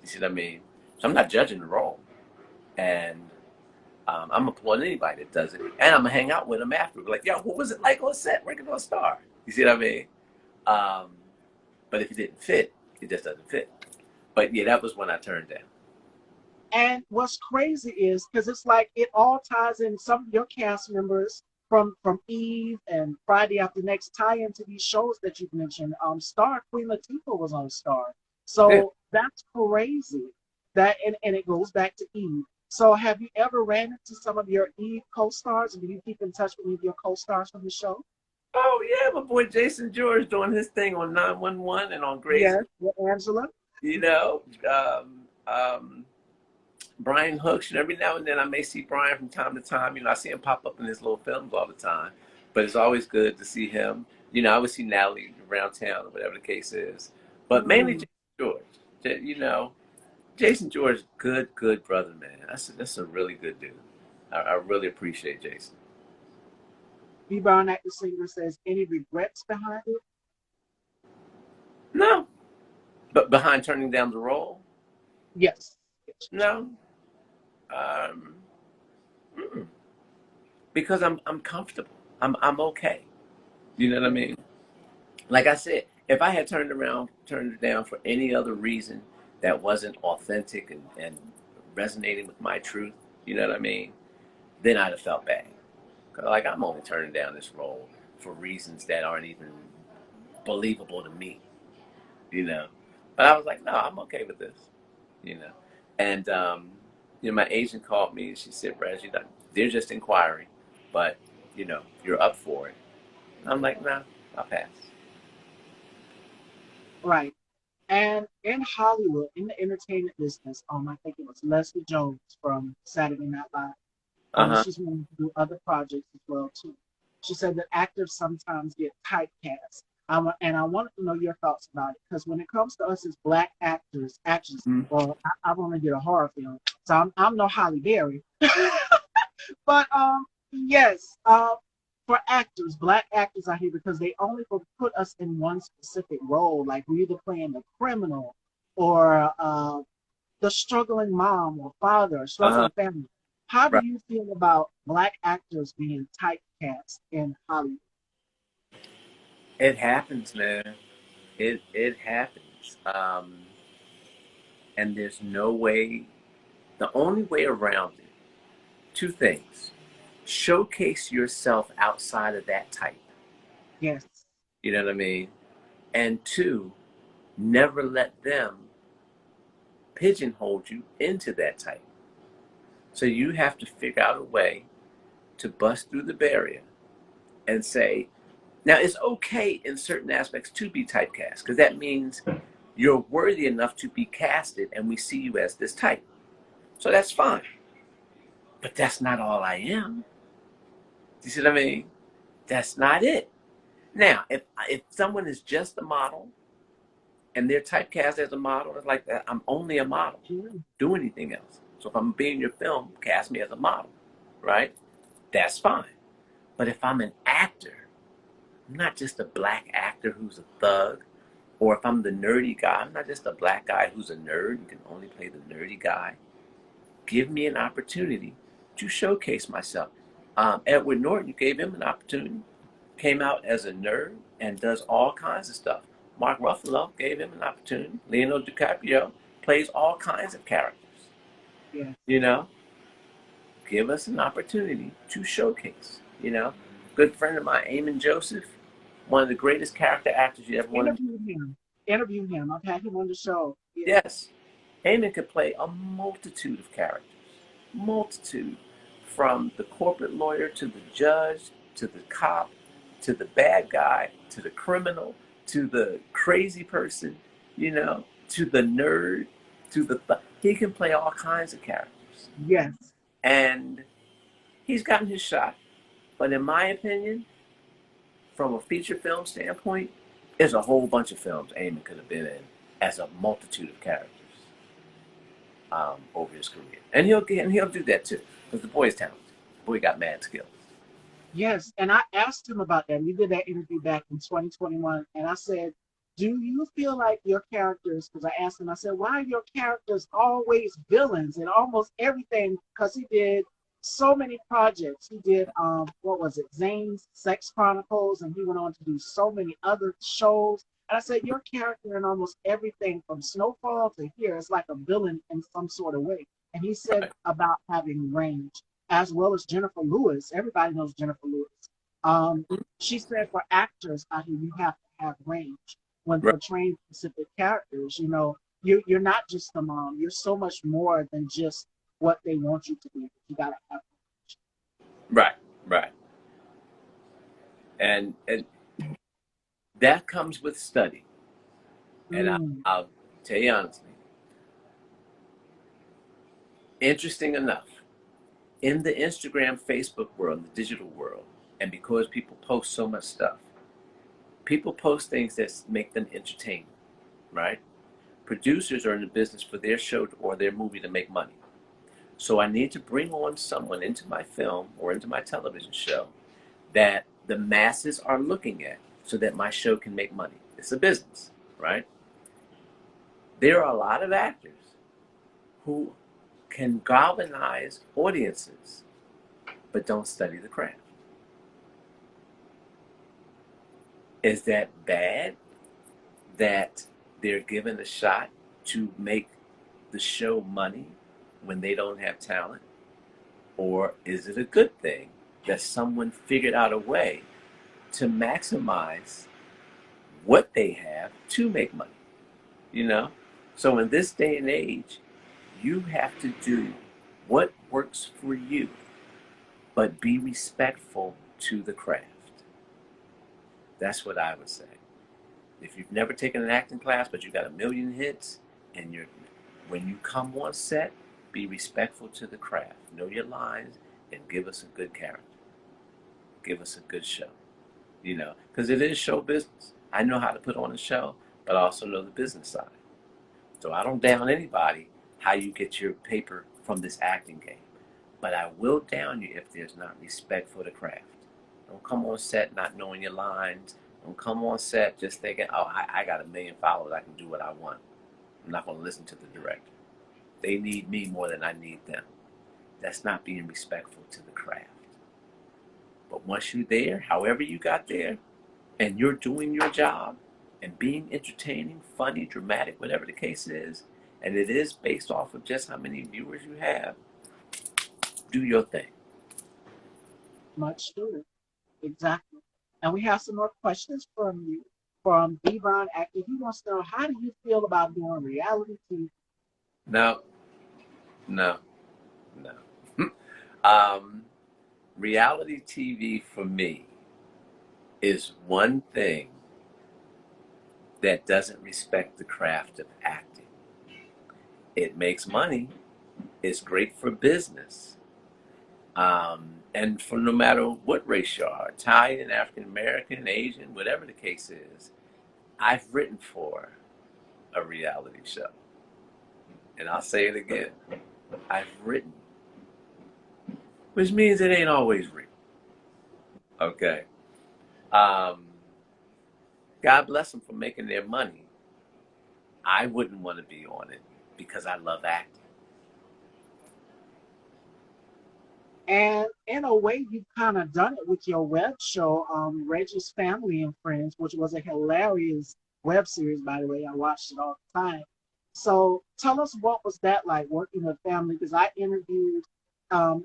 You see what I mean? So I'm not judging the role, and I'm applauding anybody that does it, and I'm gonna hang out with them after. Like, yo, what was it like on set working on Star? You see what I mean? Um, but if it didn't fit, it just doesn't fit. But yeah, that was when I turned down.
And what's crazy is because it's like it all ties in. Some of your cast members from Eve and Friday After Next tie into these shows that you've mentioned. Star Queen Latifah was on Star,
Yeah.
so that's crazy. That and it goes back to Eve. So have you ever ran into some of your Eve co-stars? Do you keep in touch with any of your co-stars from the show?
Oh yeah, my boy Jason George doing his thing on 911 and on Grey's.
Yes, with Angela.
You know, um, um, Brian Hooks, and every now and then I may see Brian from time to time. I see him pop up in his little films all the time. But it's always good to see him. I would see Natalie around town or whatever the case is. But mainly
Mm.
Jason George. Jason George, good brother, man. That's a really good dude. I really appreciate Jason.
B. Brown, actor singer, says, any regrets behind it?
No, but behind turning down the role,
Yes.
no. Um, because I'm comfortable. I'm okay. You know what I mean? Like I said, if I had turned it down for any other reason that wasn't authentic and resonating with my truth, you know what I mean, then I'd have felt bad. 'Cause, like, I'm only turning down this role for reasons that aren't even believable to me, you know. But I was like, no, I'm okay with this, you know. And my agent called me and she said, Reggie, they're just inquiring, but you're up for it. I'm like, nah, I'll pass.
Right. And in Hollywood, in the entertainment business, I think it was Leslie Jones from Saturday Night Live.
Uh-huh.
She's wanting to do other projects as well too. She said that actors sometimes get typecast. And I wanted to know your thoughts about it because when it comes to us as black actors,
Mm-hmm.
well, I want to get a horror film, so I'm no Holly Berry, but yes, for actors, black actors out here, because they only put us in one specific role, like we're either playing the criminal or the struggling mom or father,
Uh-huh.
struggling family. How do
Right.
you feel about black actors being typecast in Hollywood?
It happens, man. It happens. And there's no way, the only way around it, two things. Showcase yourself outside of that type.
Yes,
You know what I mean? And two, never let them pigeonhole you into that type. So you have to figure out a way to bust through the barrier and say, now it's okay in certain aspects to be typecast because that means you're worthy enough to be casted and we see you as this type. So that's fine. But that's not all I am. Do you see what I mean? That's not it. Now, if someone is just a model and they're typecast as a model, it's like that. I'm only a model.
sure.
Do anything else. So if I'm being your film, cast me as a model, right? That's fine. But if I'm an actor, I'm not just a black actor who's a thug, or if I'm the nerdy guy, I'm not just a black guy who's a nerd and can only play the nerdy guy. Give me an opportunity to showcase myself. Edward Norton, you gave him an opportunity, came out as a nerd and does all kinds of stuff. Mark Ruffalo gave him an opportunity. Leonardo DiCaprio plays all kinds of characters.
Yes.
You know, give us an opportunity to showcase. Good friend of mine, Eamon Joseph, one of the greatest character actors you ever want to.
Interview him. Interview him. I've had him on the show. Yeah.
Yes, Eamon could play a multitude of characters, multitude, from the corporate lawyer to the judge to the cop to the bad guy to the criminal to the crazy person, to the nerd to he can play all kinds of characters,
Yes.
and he's gotten his shot. But in my opinion, from a feature film standpoint, there's a whole bunch of films Eamon could have been in as a multitude of characters over his career, and he'll do that too because the boy's talented. The boy got mad skills.
Yes, and I asked him about that. We did that interview back in 2021, and I said, "Do you feel like your characters?" Because I asked him, I said, "Why are your characters always villains in almost everything?" Because he did so many projects. He did, what was it, Zane's Sex Chronicles, and he went on to do so many other shows. And I said, "Your character in almost everything from Snowfall to here is like a villain in some sort of way." And he said
Right,
about having range as well as Jennifer Lewis. Everybody knows Jennifer Lewis. She said for actors out here, you have to have range when
right,
portraying specific characters. You're not just a mom. You're so much more than just what they want you to be. You gotta have
right, right. And that comes with study. And
range.
I'll tell you honestly, interesting enough, in the Instagram, Facebook world, the digital world, and because people post so much stuff, people post things that make them entertaining, right? Producers are in the business for their show or their movie to make money. So I need to bring on someone into my film or into my television show that the masses are looking at so that my show can make money. It's a business, right? There are a lot of actors who can galvanize audiences but don't study the craft. Is that bad that they're given a shot to make the show money when they don't have talent? Or is it a good thing that someone figured out a way to maximize what they have to make money? You know? So in this day and age, you have to do what works for you, but be respectful to the craft. That's what I would say. If you've never taken an acting class, but you got a million hits, and when you come on set, be respectful to the craft. Know your lines and give us a good character. Give us a good show. You know, because it is show business. I know how to put on a show, but I also know the business side. So I don't down anybody how you get your paper from this acting game. But I will down you if there's not respect for the craft. Don't come on set not knowing your lines. Don't come on set just thinking, oh, I got a million followers. I can do what I want. I'm not going to listen to the director. They need me more than I need them. That's not being respectful to the craft. But once you're there, however you got there, and you're doing your job and being entertaining, funny, dramatic, whatever the case is, and it is based off of just how many viewers you have, do your thing.
Much true. Exactly. And we have some more questions from you. From Devon Actor. He wants to know, how do you feel about doing reality TV?
No, no, no. Reality TV for me is one thing that doesn't respect the craft of acting. It makes money. It's great for business. And for no matter what race you are, Italian, African American, Asian, whatever the case is, I've written for a reality show. And I'll say it again. I've written, which means it ain't always real. Okay. God bless them for making their money. I wouldn't want to be on it because I love acting.
And in a way, you've kind of done it with your web show, Reggie's Family and Friends, which was a hilarious web series, by the way. I watched it all the time. So tell us, what was that like working with family? Because I interviewed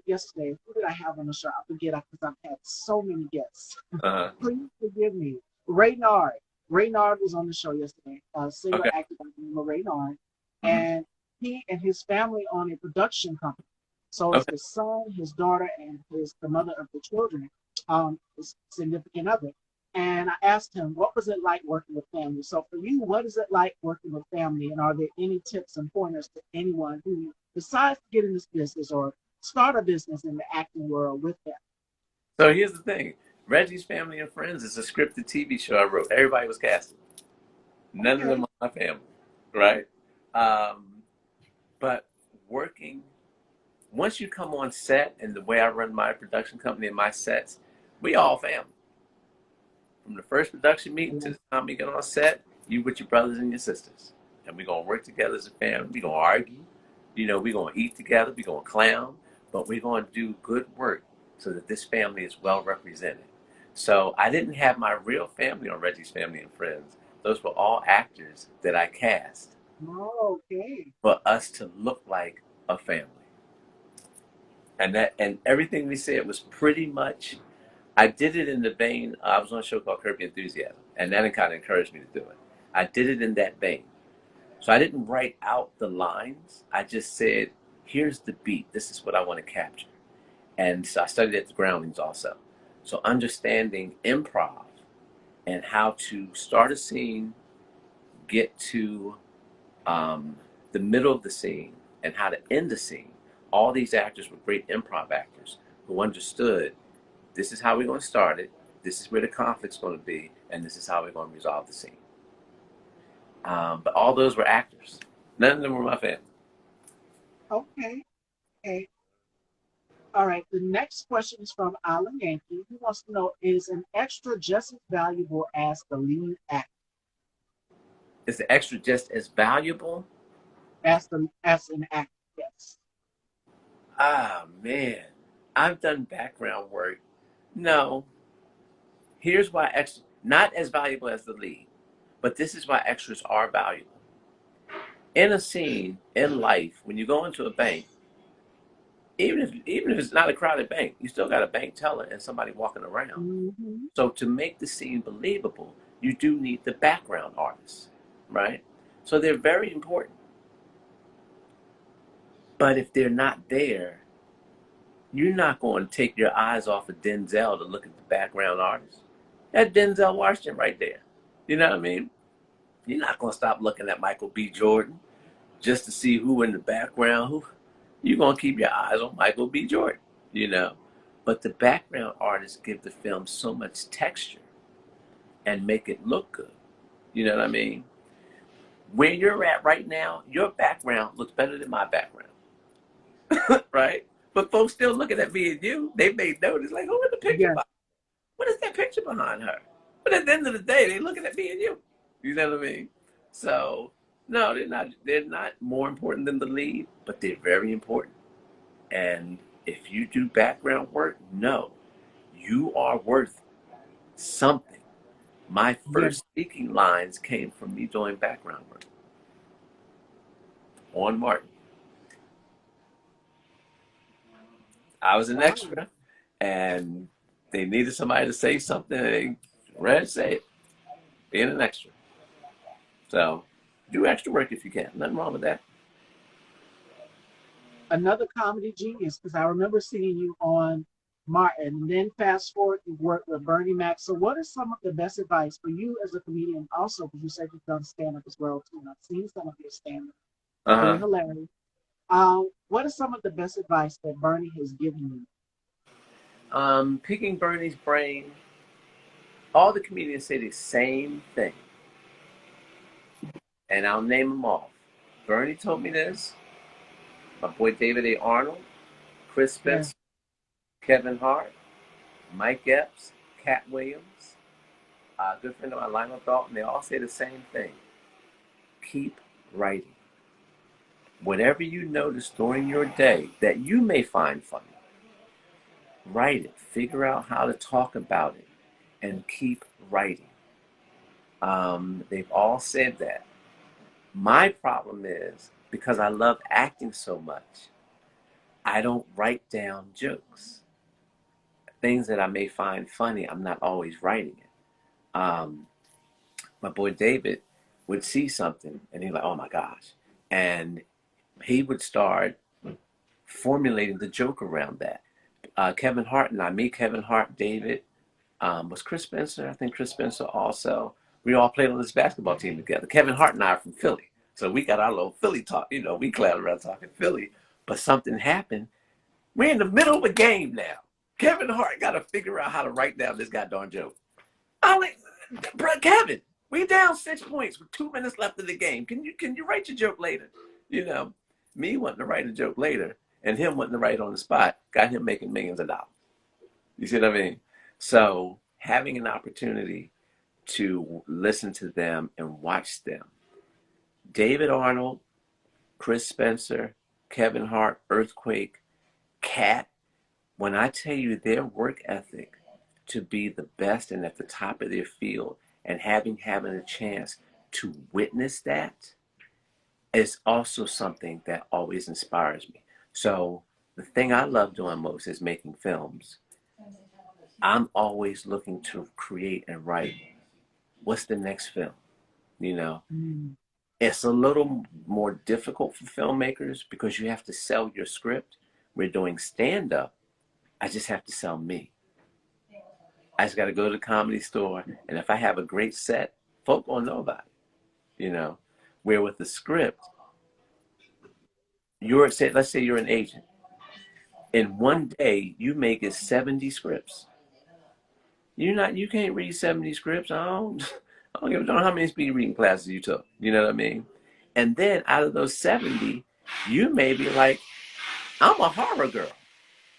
yesterday. Who did I have on the show? I forget because I've had so many guests.
Uh-huh.
Please forgive me. Raynard. Raynard was on the show yesterday. A singer
Okay.
actor by the name of Raynard.
Mm-hmm.
And he and his family own a production company. So it's
Okay.
the son, his daughter, and the mother of the children, his significant other. And I asked him, what was it like working with family? So for you, what is it like working with family? And are there any tips and pointers to anyone who decides to get in this business or start a business in the acting world with them?
So here's the thing. Reggie's Family and Friends is a scripted TV show I wrote. Everybody was casted. None of
Okay.
them are my family, right? But working, once you come on set, and the way I run my production company and my sets, we all family. From the first production meeting to the time we get on set, you with your brothers and your sisters. And we're going to work together as a family. We're going to argue. You know, we're going to eat together. We're going to clown. But we're going to do good work so that this family is well represented. So I didn't have my real family on Reggie's Family and Friends. Those were all actors that I cast
Oh, okay.
for us to look like a family. And everything we said was pretty much, I did it in the vein, I was on a show called Curb Your Enthusiasm, and that kind of encouraged me to do it. I did it in that vein. So I didn't write out the lines. I just said, here's the beat. This is what I want to capture. And so I studied at the Groundlings also. So understanding improv and how to start a scene, get to the middle of the scene, and how to end the scene. All these actors were great improv actors who understood, this is how we're going to start it, this is where the conflict's going to be, and this is how we're going to resolve the scene. But all those were actors. None of them were my family.
Okay. Okay. All right. The next question is from Alan Yankee. He wants to know, is an extra just as valuable as the lead actor?
Is the extra just as valuable?
As an actor, yes.
Ah, man. I've done background work. No. Here's why extra, not as valuable as the lead, but this is why extras are valuable. In a scene, in life, when you go into a bank, even if it's not a crowded bank, you still got a bank teller and somebody walking around.
Mm-hmm.
So to make the scene believable, you do need the background artists, right? So they're very important. But if they're not there, you're not going to take your eyes off of Denzel to look at the background artist. That's Denzel Washington right there. You know what I mean? You're not going to stop looking at Michael B. Jordan just to see who in the background. Who you're going to keep your eyes on Michael B. Jordan, you know. But the background artists give the film so much texture and make it look good. You know what I mean? Where you're at right now, your background looks better than my background, right? But folks still looking at me and you. They may notice, like, who in the picture?
Yes.
What is that picture behind her? But at the end of the day, they looking at me and you. You know what I mean? So no, they're not. They're not more important than the lead, but they're very important. And if you do background work, no, you are worth something. My
Yes.
first speaking lines came from me doing background work on Martin. I was an
Wow.
extra, and they needed somebody to say something. And they Red say it, being an extra. So do extra work if you can. Nothing wrong with that.
Another comedy genius, because I remember seeing you on Martin. And then fast forward, you worked with Bernie Mac. So, what is some of the best advice for you as a comedian? Also, because you said you've done stand up as well too, and I've seen some of your stand up.
Uh
Very
huh.
hilarious. What is some of the best advice that Bernie has given you?
Picking Bernie's brain. All the comedians say the same thing, and I'll name them all. Bernie told me this. My boy David A. Arnold, Chris
Yeah.
Spencer, Kevin Hart, Mike Epps, Cat Williams, a good friend of mine, Lionel Dalton. They all say the same thing. Keep writing. Whatever you notice during your day that you may find funny, write it. Figure out how to talk about it, and keep writing. They've all said that. My problem is because I love acting so much, I don't write down jokes. Things that I may find funny, I'm not always writing it. My boy David would see something and he'd like, oh my gosh. And he would start formulating the joke around that. Kevin Hart and I, me, Kevin Hart, David, was Chris Spencer. I think Chris Spencer also. We all played on this basketball team together. Kevin Hart and I are from Philly. So we got our little Philly talk. You know, we clown around talking Philly. But something happened. We're in the middle of a game now. Kevin Hart got to figure out how to write down this goddamn joke. I'm like, bro, Kevin, we down 6 points with 2 minutes left in the game. Can you write your joke later? You know, me wanting to write a joke later and him wanting to write on the spot got him making millions of dollars. You see what I mean? So having an opportunity to listen to them and watch them. David Arnold, Chris Spencer, Kevin Hart, Earthquake, Cat, when I tell you their work ethic to be the best and at the top of their field and having a chance to witness that is also something that always inspires me. So the thing I love doing most is making films. I'm always looking to create and write what's the next film, you know?
Mm.
It's a little more difficult for filmmakers because you have to sell your script. We're doing stand up. I just have to sell me. I just got to go to the comedy store, and if I have a great set, folk will know about it, you know? Where with the script, let's say you're an agent. In one day, you may get 70 scripts. You can't read 70 scripts. I don't give a darn how many speed reading classes you took. You know what I mean? And then out of those 70, you may be like, I'm a horror girl.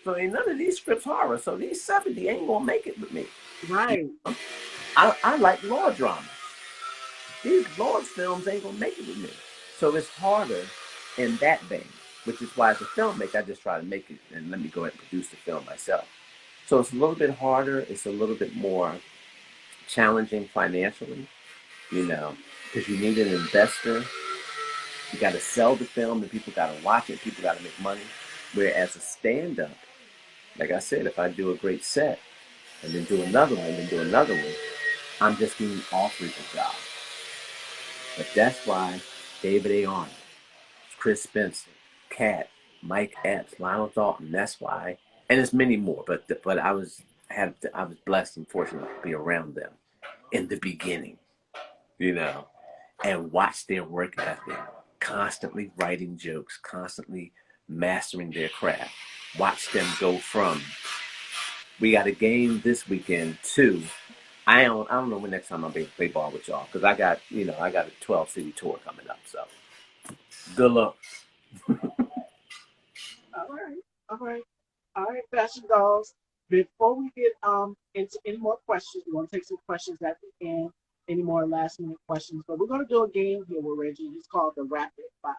So ain't none of these scripts horror. So these 70 ain't gonna make it with me. You
Right.
know? I like law drama. These law films ain't gonna make it with me. So it's harder in that vein, which is why as a filmmaker, I just try to make it and let me go ahead and produce the film myself. So it's a little bit harder. It's a little bit more challenging financially, you know, because you need an investor. You got to sell the film and people got to watch it. People got to make money. Whereas a stand-up, like I said, if I do a great set and then do another one, then do another one, I'm just being offered a job. But that's why David A. Arnold, Chris Spencer, Cat, Mike Epps, Lionel Dalton. That's why, and there's many more. But I was blessed and fortunate to be around them in the beginning, you know, and watch their work ethic, constantly writing jokes, constantly mastering their craft. Watch them go from we got a game this weekend to I don't know when next time I'll play ball with y'all because I got a 12 city tour coming up. So good luck.
All right, all right, all right, fashion dolls. Before we get into any more questions, we want to take some questions at the end. Any more last minute questions? But we're gonna do a game here with Reggie. It's called the Rapid Fire.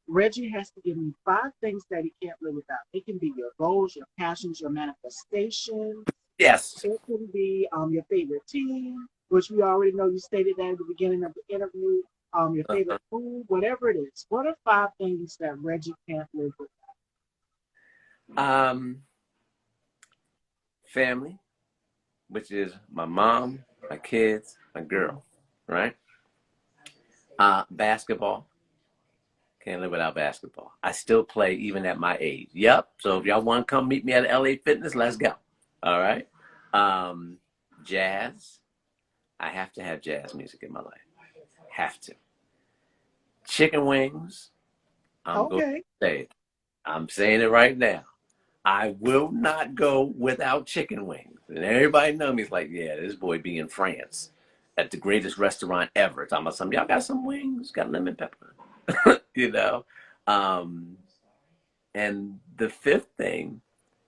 Reggie has to give me five things that he can't live without. It can be your goals, your passions, your manifestations.
Yes.
It can be your favorite team, which we already know you stated that at the beginning of the interview. Your favorite food, whatever it is. What are five things that Reggie can't live without?
Um, family, which is my mom, my kids, my girl, right? Basketball. Can't live without basketball. I still play even at my age. Yep. So if y'all want to come meet me at LA Fitness, let's go. All right. Um, jazz. I have to have jazz music in my life. Have to. Chicken wings. I'm going to
Okay.
say it. I'm saying it right now. I will not go without chicken wings. And everybody know me. It's like, yeah, this boy be in France at the greatest restaurant ever. Talking about some, y'all got some wings, got lemon pepper, you know. Um, and the fifth thing,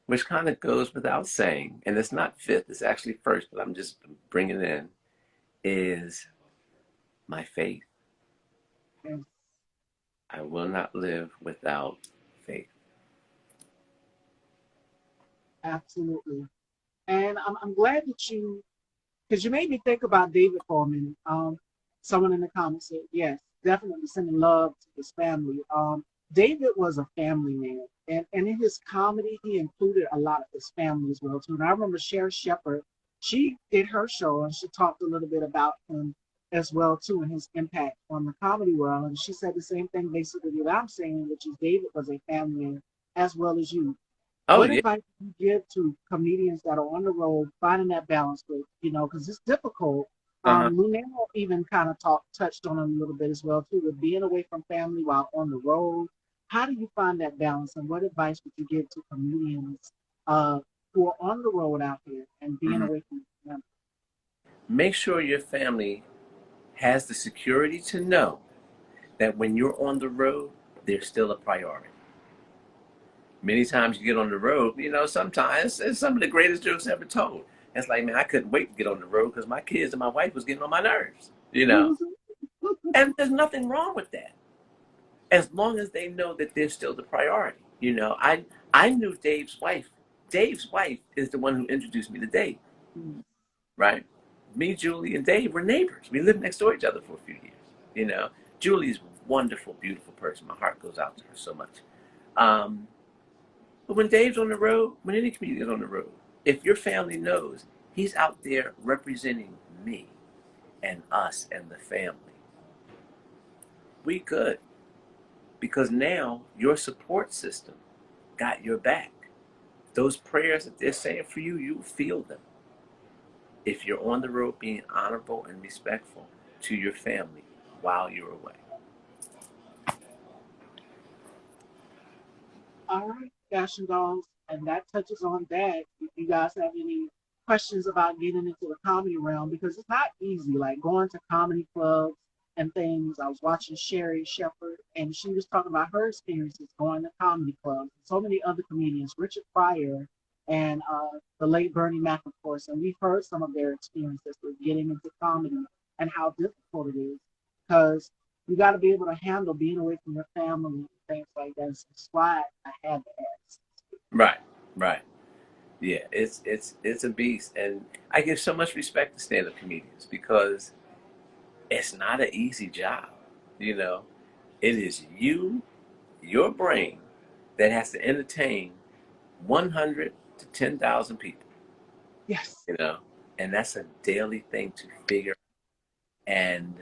which kind of goes without saying, and it's not fifth, it's actually first, but I'm just bringing it in, is my faith.
Yes,
I will not live without faith.
absolutely. And I'm glad that because you made me think about David for a minute. Someone in the comments said, yes, definitely sending love to his family. David was a family man, and in his comedy, he included a lot of his family as well too. And I remember Sherry Shepherd, she did her show and she talked a little bit about him as well too and his impact on the comedy world. And she said the same thing basically that I'm saying, which is David was a family man as well as you.
Oh,
What
yeah.
advice do you give to comedians that are on the road finding that balance with, because it's difficult.
Uh-huh.
Lunel even kind of touched on it a little bit as well too, with being away from family while on the road. How do you find that balance, and what advice would you give to comedians uh, who are on the road out here and being
Mhm.
away from family?
Make sure your family has the security to know that when you're on the road, they're still a priority. Many times you get on the road, sometimes it's some of the greatest jokes ever told. It's like, man, I couldn't wait to get on the road because my kids and my wife was getting on my nerves. And there's nothing wrong with that. As long as they know that they're still the priority. I knew Dave's wife. Dave's wife is the one who introduced me to Dave, right? Me, Julie, and Dave were neighbors. We lived next door to each other for a few years. You know, Julie's a wonderful, beautiful person. My heart goes out to her so much. Um, but when Dave's on the road, when any comedian's on the road, if your family knows he's out there representing me and us and the family, we good. Because now your support system got your back. Those prayers that they're saying for you, you feel them. If you're on the road being honorable and respectful to your family while you're away.
All right, fashion dolls, and that touches on that. If you guys have any questions about getting into the comedy realm, because it's not easy, like going to comedy clubs and things. I was watching Sherry Shepherd, and she was talking about her experiences going to comedy clubs. So many other comedians, Richard Pryor and the late Bernie Mac, of course, and we've heard some of their experiences with getting into comedy and how difficult it is, because you got to be able to handle being away from your family and things like that. So that's why I had to ask.
Right, right. Yeah, it's a beast. And I give so much respect to stand-up comedians because it's not an easy job. You know, it is you, your brain, that has to entertain 100 to 10,000 people,
Yes.
you know, and that's a daily thing to figure. And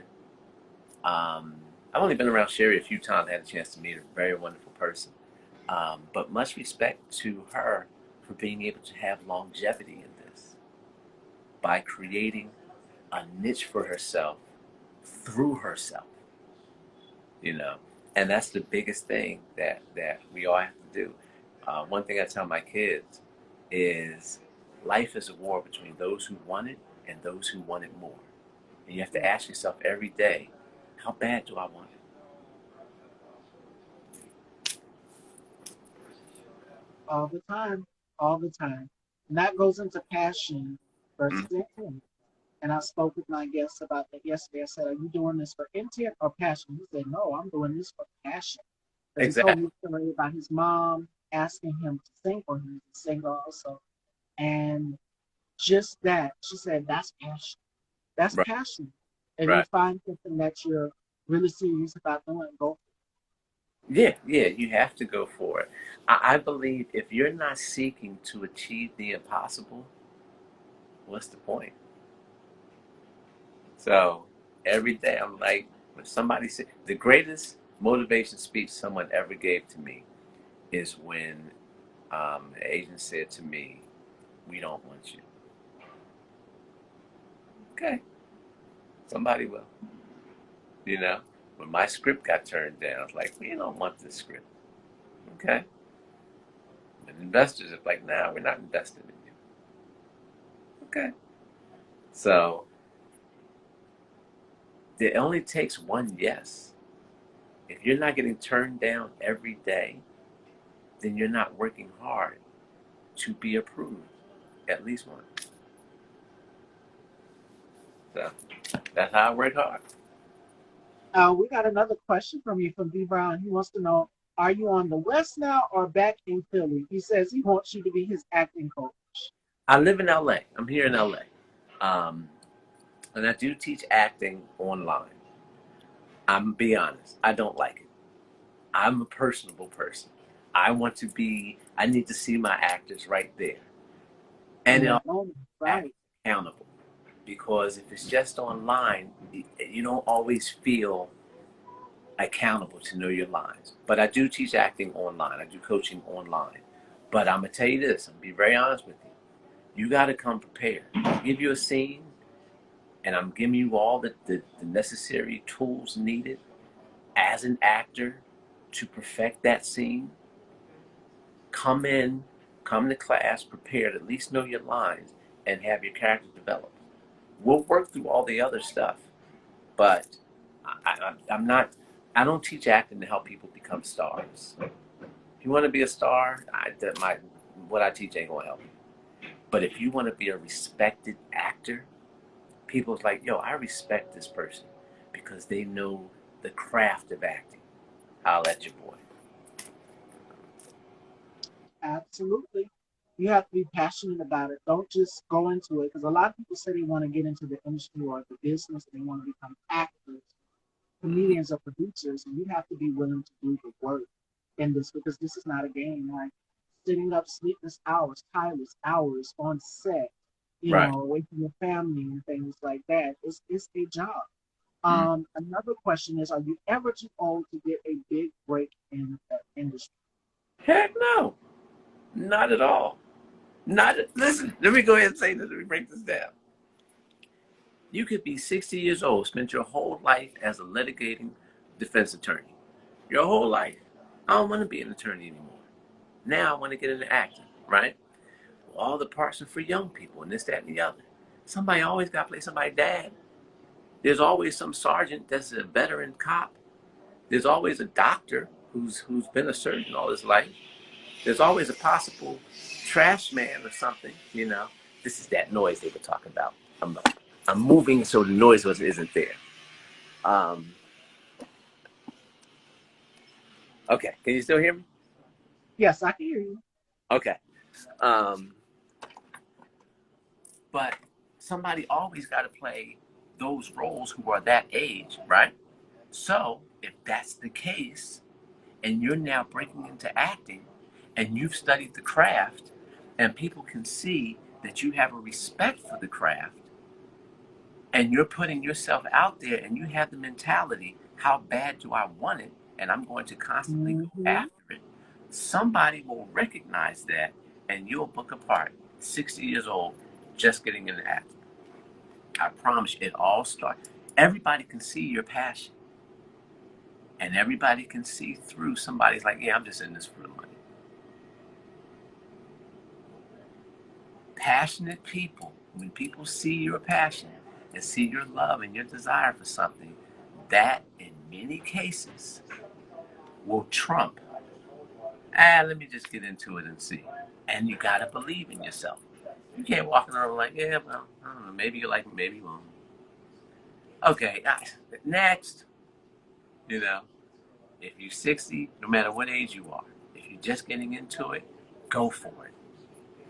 I've only been around Sherry a few times, had a chance to meet her, very wonderful person. But much respect to her for being able to have longevity in this by creating a niche for herself through herself, you know. And that's the biggest thing that we all have to do. One thing I tell my kids is life is a war between those who want it and those who want it more. And you have to ask yourself every day, how bad do I want it?
All the time, all the time. And that goes into passion versus
Mm,
intent. And I spoke with my guest about that yesterday. I said, "Are you doing this for intent or passion?" He said, "No, I'm doing this for passion." Because he told me
exactly.
a story about his mom asking him to sing for him. He's a singer also. And just that, she said, that's passion. That's
Right,
passion. If you
right.
find something that you're really serious about doing, go.
Yeah, yeah, you have to go for it. I believe if you're not seeking to achieve the impossible, what's the point? So every day I'm like, when somebody said, the greatest motivation speech someone ever gave to me is when the agent said to me, "We don't want you." Okay, somebody will. You know, when my script got turned down, I was like, "We don't want this script." Okay, and investors are like, "Nah, we're not investing in you." Okay, so it only takes one yes. If you're not getting turned down every day, then you're not working hard to be approved at least once. So that's how I work hard.
We got another question from you from B. Brown. He wants to know, are you on the West now or back in Philly? He says he wants you to be his acting coach.
I live in LA. I'm here in LA. Um, and I do teach acting online. I'm gonna be honest, I don't like it. I'm a personable person. I need to see my actors right there. And
In
it
that
also
moment,
act
right.
accountable. Because if it's just online, you don't always feel accountable to know your lines. But I do teach acting online. I do coaching online. But I'm gonna tell you this. I'm gonna be very honest with you. You got to come prepared. I'll give you a scene, and I'm giving you all the necessary tools needed as an actor to perfect that scene. Come in, come to class prepared. At least know your lines and have your character developed. We'll work through all the other stuff, but I'm not. I don't teach acting to help people become stars. If you want to be a star, what I teach ain't gonna help you. But if you want to be a respected actor, people's like, yo, I respect this person because they know the craft of acting. I'll at your boy.
Absolutely. You have to be passionate about it. Don't just go into it because a lot of people say they want to get into the industry or the business and they want to become actors, comedians, or producers, and you have to be willing to do the work in this because this is not a game. Like sitting up sleepless hours, tireless hours on set,
Right.
away from your family and things like that. It's a job.
Mm.
Another question is, are you ever too old to get a big break in the industry?
Heck no, not at all. Not listen. Let me go ahead and say this. Let me break this down. You could be 60 years old, spent your whole life as a litigating defense attorney. Your whole life. I don't want to be an attorney anymore. Now I want to get into acting, right? Well, all the parts are for young people and this, that, and the other. Somebody always got to play somebody's dad. There's always some sergeant that's a veteran cop. There's always a doctor who's been a surgeon all his life. There's always a possible trash man or something. This is that noise they were talking about. I'm moving so the noise isn't there. Um, okay, can you still hear me?
Yes, I can hear you.
Okay. Um, but somebody always got to play those roles who are that age, right? So if that's the case, and you're now breaking into acting, and you've studied the craft, and people can see that you have a respect for the craft, and you're putting yourself out there, and you have the mentality, how bad do I want it, and I'm going to constantly go
Mm-hmm.
after it. Somebody will recognize that, and you'll book a part 60 years old just getting into acting. I promise you, it all starts. Everybody can see your passion, and everybody can see through somebody's like, yeah, I'm just in this for the money. Passionate people, when people see your passion and see your love and your desire for something, that in many cases will trump, let me just get into it and see. And you got to believe in yourself. You can't walk around like, yeah, well, I don't know, maybe you like me, maybe you won't. Okay, next. You know, if you're 60, no matter what age you are, if you're just getting into it, go for it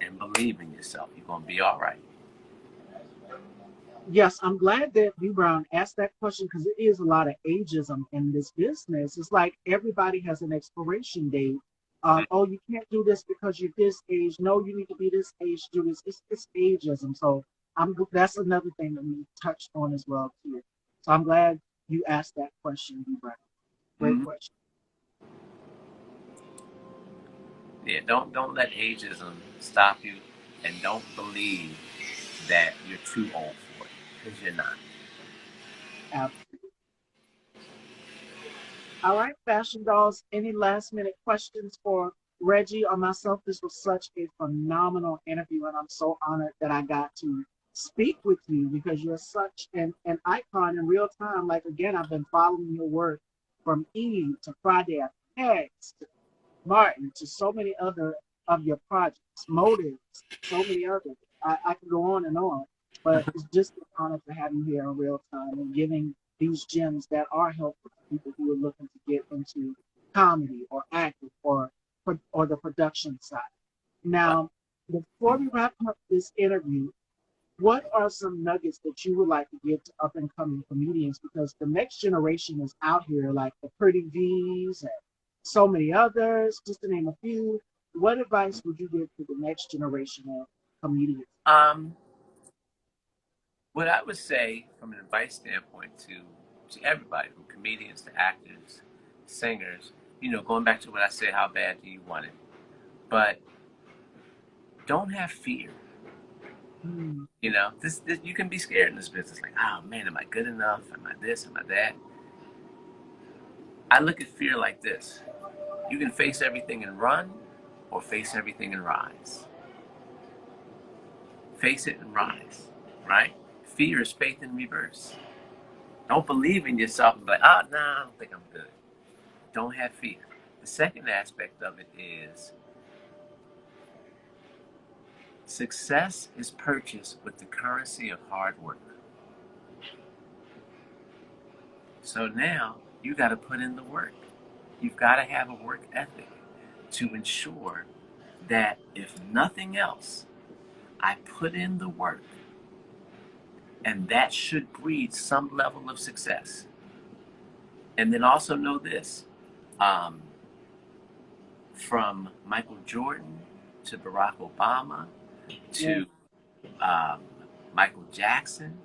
and believe in yourself. You're going to be all right.
Yes, I'm glad that B Brown asked that question because it is a lot of ageism in this business. It's like everybody has an expiration date. Oh, you can't do this because you're this age. No, you need to be this age to do this. It's ageism. So that's another thing that we touched on as well too. So I'm glad you asked that question, B Brown. Great
Mm-hmm.
question.
Yeah, don't let ageism stop you, and don't believe that you're too old for it, because you're not.
Absolutely. All right, Fashion Dolls, any last minute questions for Reggie or myself? This was such a phenomenal interview, and I'm so honored that I got to speak with you because you're such an icon in real time. Like, again, I've been following your work from Eve to Friday After Next to Martin to so many other of your projects, Motives, so many others. I could go on and on, but it's just an honor to have you here in real time and giving these gems that are helpful to people who are looking to get into comedy or acting or the production side. Now, before we wrap up this interview, what are some nuggets that you would like to give to up and coming comedians? Because the next generation is out here, like the Pretty V's and so many others, just to name a few. What advice would you give to the next generation of comedians?
Um, what I would say from an advice standpoint to everybody, from comedians to actors, singers, going back to what I said, how bad do you want it? But don't have fear.
Hmm.
This you can be scared in this business. Like, oh man, am I good enough? Am I this? Am I that? I look at fear like this: you can face everything and run, or face everything and rise. Face it and rise, right? Fear is faith in reverse. Don't believe in yourself and be like, oh, nah, I don't think I'm good. Don't have fear. The second aspect of it is success is purchased with the currency of hard work. So now you got to put in the work. You've got to have a work ethic to ensure that if nothing else, I put in the work, and that should breed some level of success. And then also know this, um, from Michael Jordan to Barack Obama
Yeah.
to um, Michael Jackson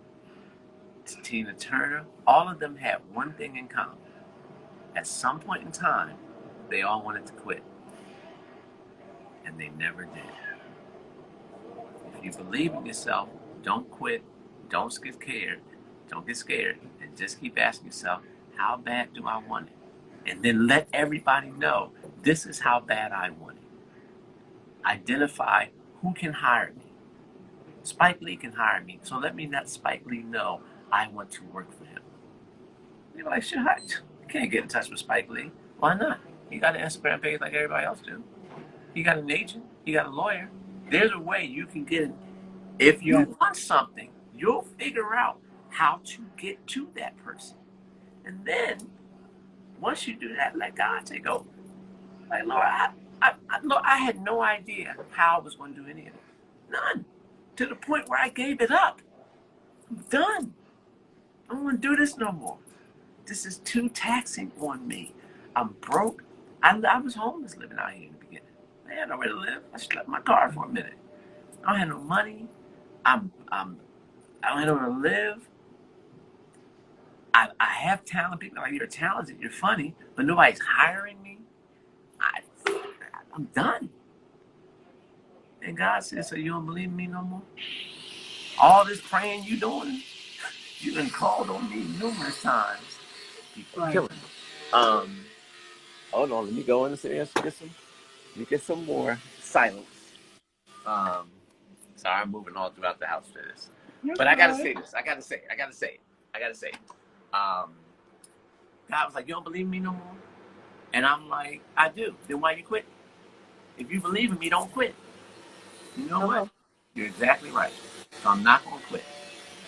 to Tina Turner, all of them had one thing in common. At some point in time, they all wanted to quit, and they never did. If you believe in yourself, don't quit, don't get scared, and just keep asking yourself, how bad do I want it? And then let everybody know, this is how bad I want it. Identify who can hire me. Spike Lee can hire me, so let me let Spike Lee know I want to work for him. You're like, sure, I can't get in touch with Spike Lee. Why not? He got an Instagram page like everybody else do. He got an agent. He got a lawyer. There's a way you can get it. If
Yeah.
you want something, you'll figure out how to get to that person. And then, once you do that, let God take over. Like, Lord, Lord, I had no idea how I was going to do any of it. None. To the point where I gave it up. I'm done. I don't want to do this no more. This is too taxing on me. I'm broke. I was homeless living out here in the beginning. I had nowhere to live. I slept in my car for a minute. I don't have no money. I don't have nowhere to live. I have talent. People are like, you're talented, you're funny, but nobody's hiring me. I, I'm done. And God said, so you don't believe me no more? All this praying you doing, you've been called on me numerous times. People are killing me. Hold on, let me go in there and get some more silence. Um, sorry, I'm moving all throughout the house for this.
You're
But I gotta
good.
say this. I gotta say it. I gotta say it. I gotta say it. Um, God was like, you don't believe me no more? And I'm like, I do. Then why you quit? If you believe in me, don't quit. You know what?
Hello.
You're exactly right. So I'm not gonna quit.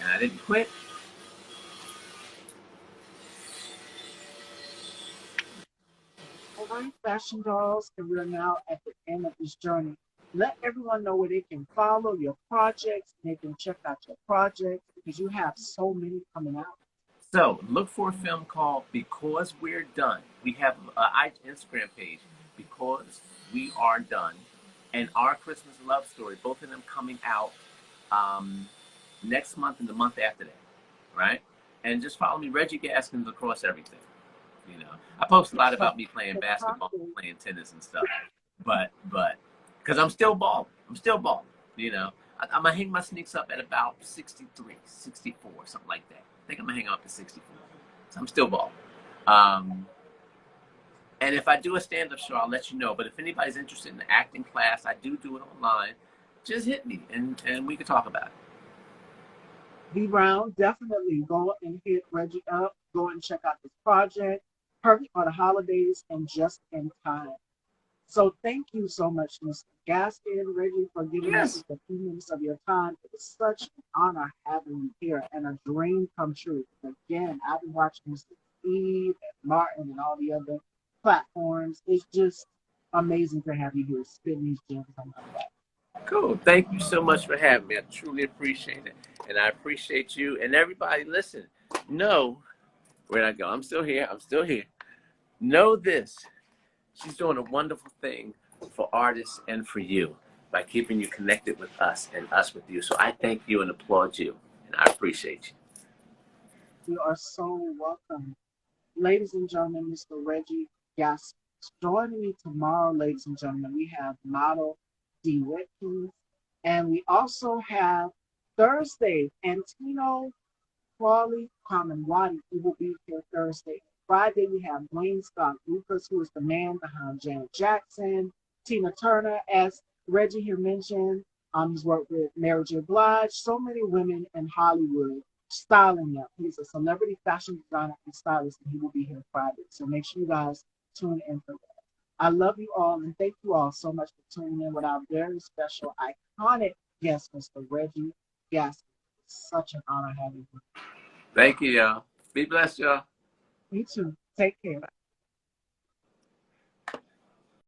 And I didn't quit.
All right, fashion dolls, and we're now at the end of this journey. Let everyone know where they can follow your projects and they can check out your projects because you have so many coming out.
So look for a film called Because We're Done. We have an Instagram page, Because We Are Done, and Our Christmas Love Story. Both of them coming out um, next month and the month after that, right? And just follow me, Reggie Gaskins, across everything. You know, I post a lot
So
about me playing
the
basketball,
topic,
playing tennis and stuff. But because I'm still balling. I'm still balling. You know, I'm gonna hang my sneaks up at about 63, 64, something like that. I think I'm gonna hang up at 64. So I'm still balling. Um, and if I do a stand-up show, I'll let you know. But if anybody's interested in the acting class, I do it online. Just hit me and we can talk about it.
B Brown, definitely go and hit Reggie up. Go and check out this project. Perfect for the holidays and just in time. So thank you so much, Mr. Gaskin, Reggie, for giving us
Yes.
just a few minutes of your time. It was such an honor having you here and a dream come true. Again, I've been watching Mr. Steve and Martin and all the other platforms. It's just amazing to have you here spitting these gems on my back.
Cool. Thank you so much for having me. I truly appreciate it. And I appreciate you and everybody. Listen, know where'd I go? I'm still here. I'm still here. Know this. She's doing a wonderful thing for artists and for you by keeping you connected with us and us with you. So I thank you and applaud you. And I appreciate you.
You are so welcome. Ladies and gentlemen, Mr. Reggie Gaskins. Joining me tomorrow, ladies and gentlemen, we have model D. Whitkins, and we also have Thursday, Antino Crawley Wadi, who will be here Thursday. Friday, we have Wayne Scott Lucas, who is the man behind Janet Jackson. Tina Turner, as Reggie here mentioned, he's worked with Mary J. Blige, so many women in Hollywood styling up. He's a celebrity fashion designer and stylist, and he will be here Friday. So make sure you guys tune in for that. I love you all, and thank you all so much for tuning in with our very special, iconic guest, Mr. Reggie Gaskins. It's such an honor having you.
Thank you, y'all. Be blessed, y'all.
You too. Take care.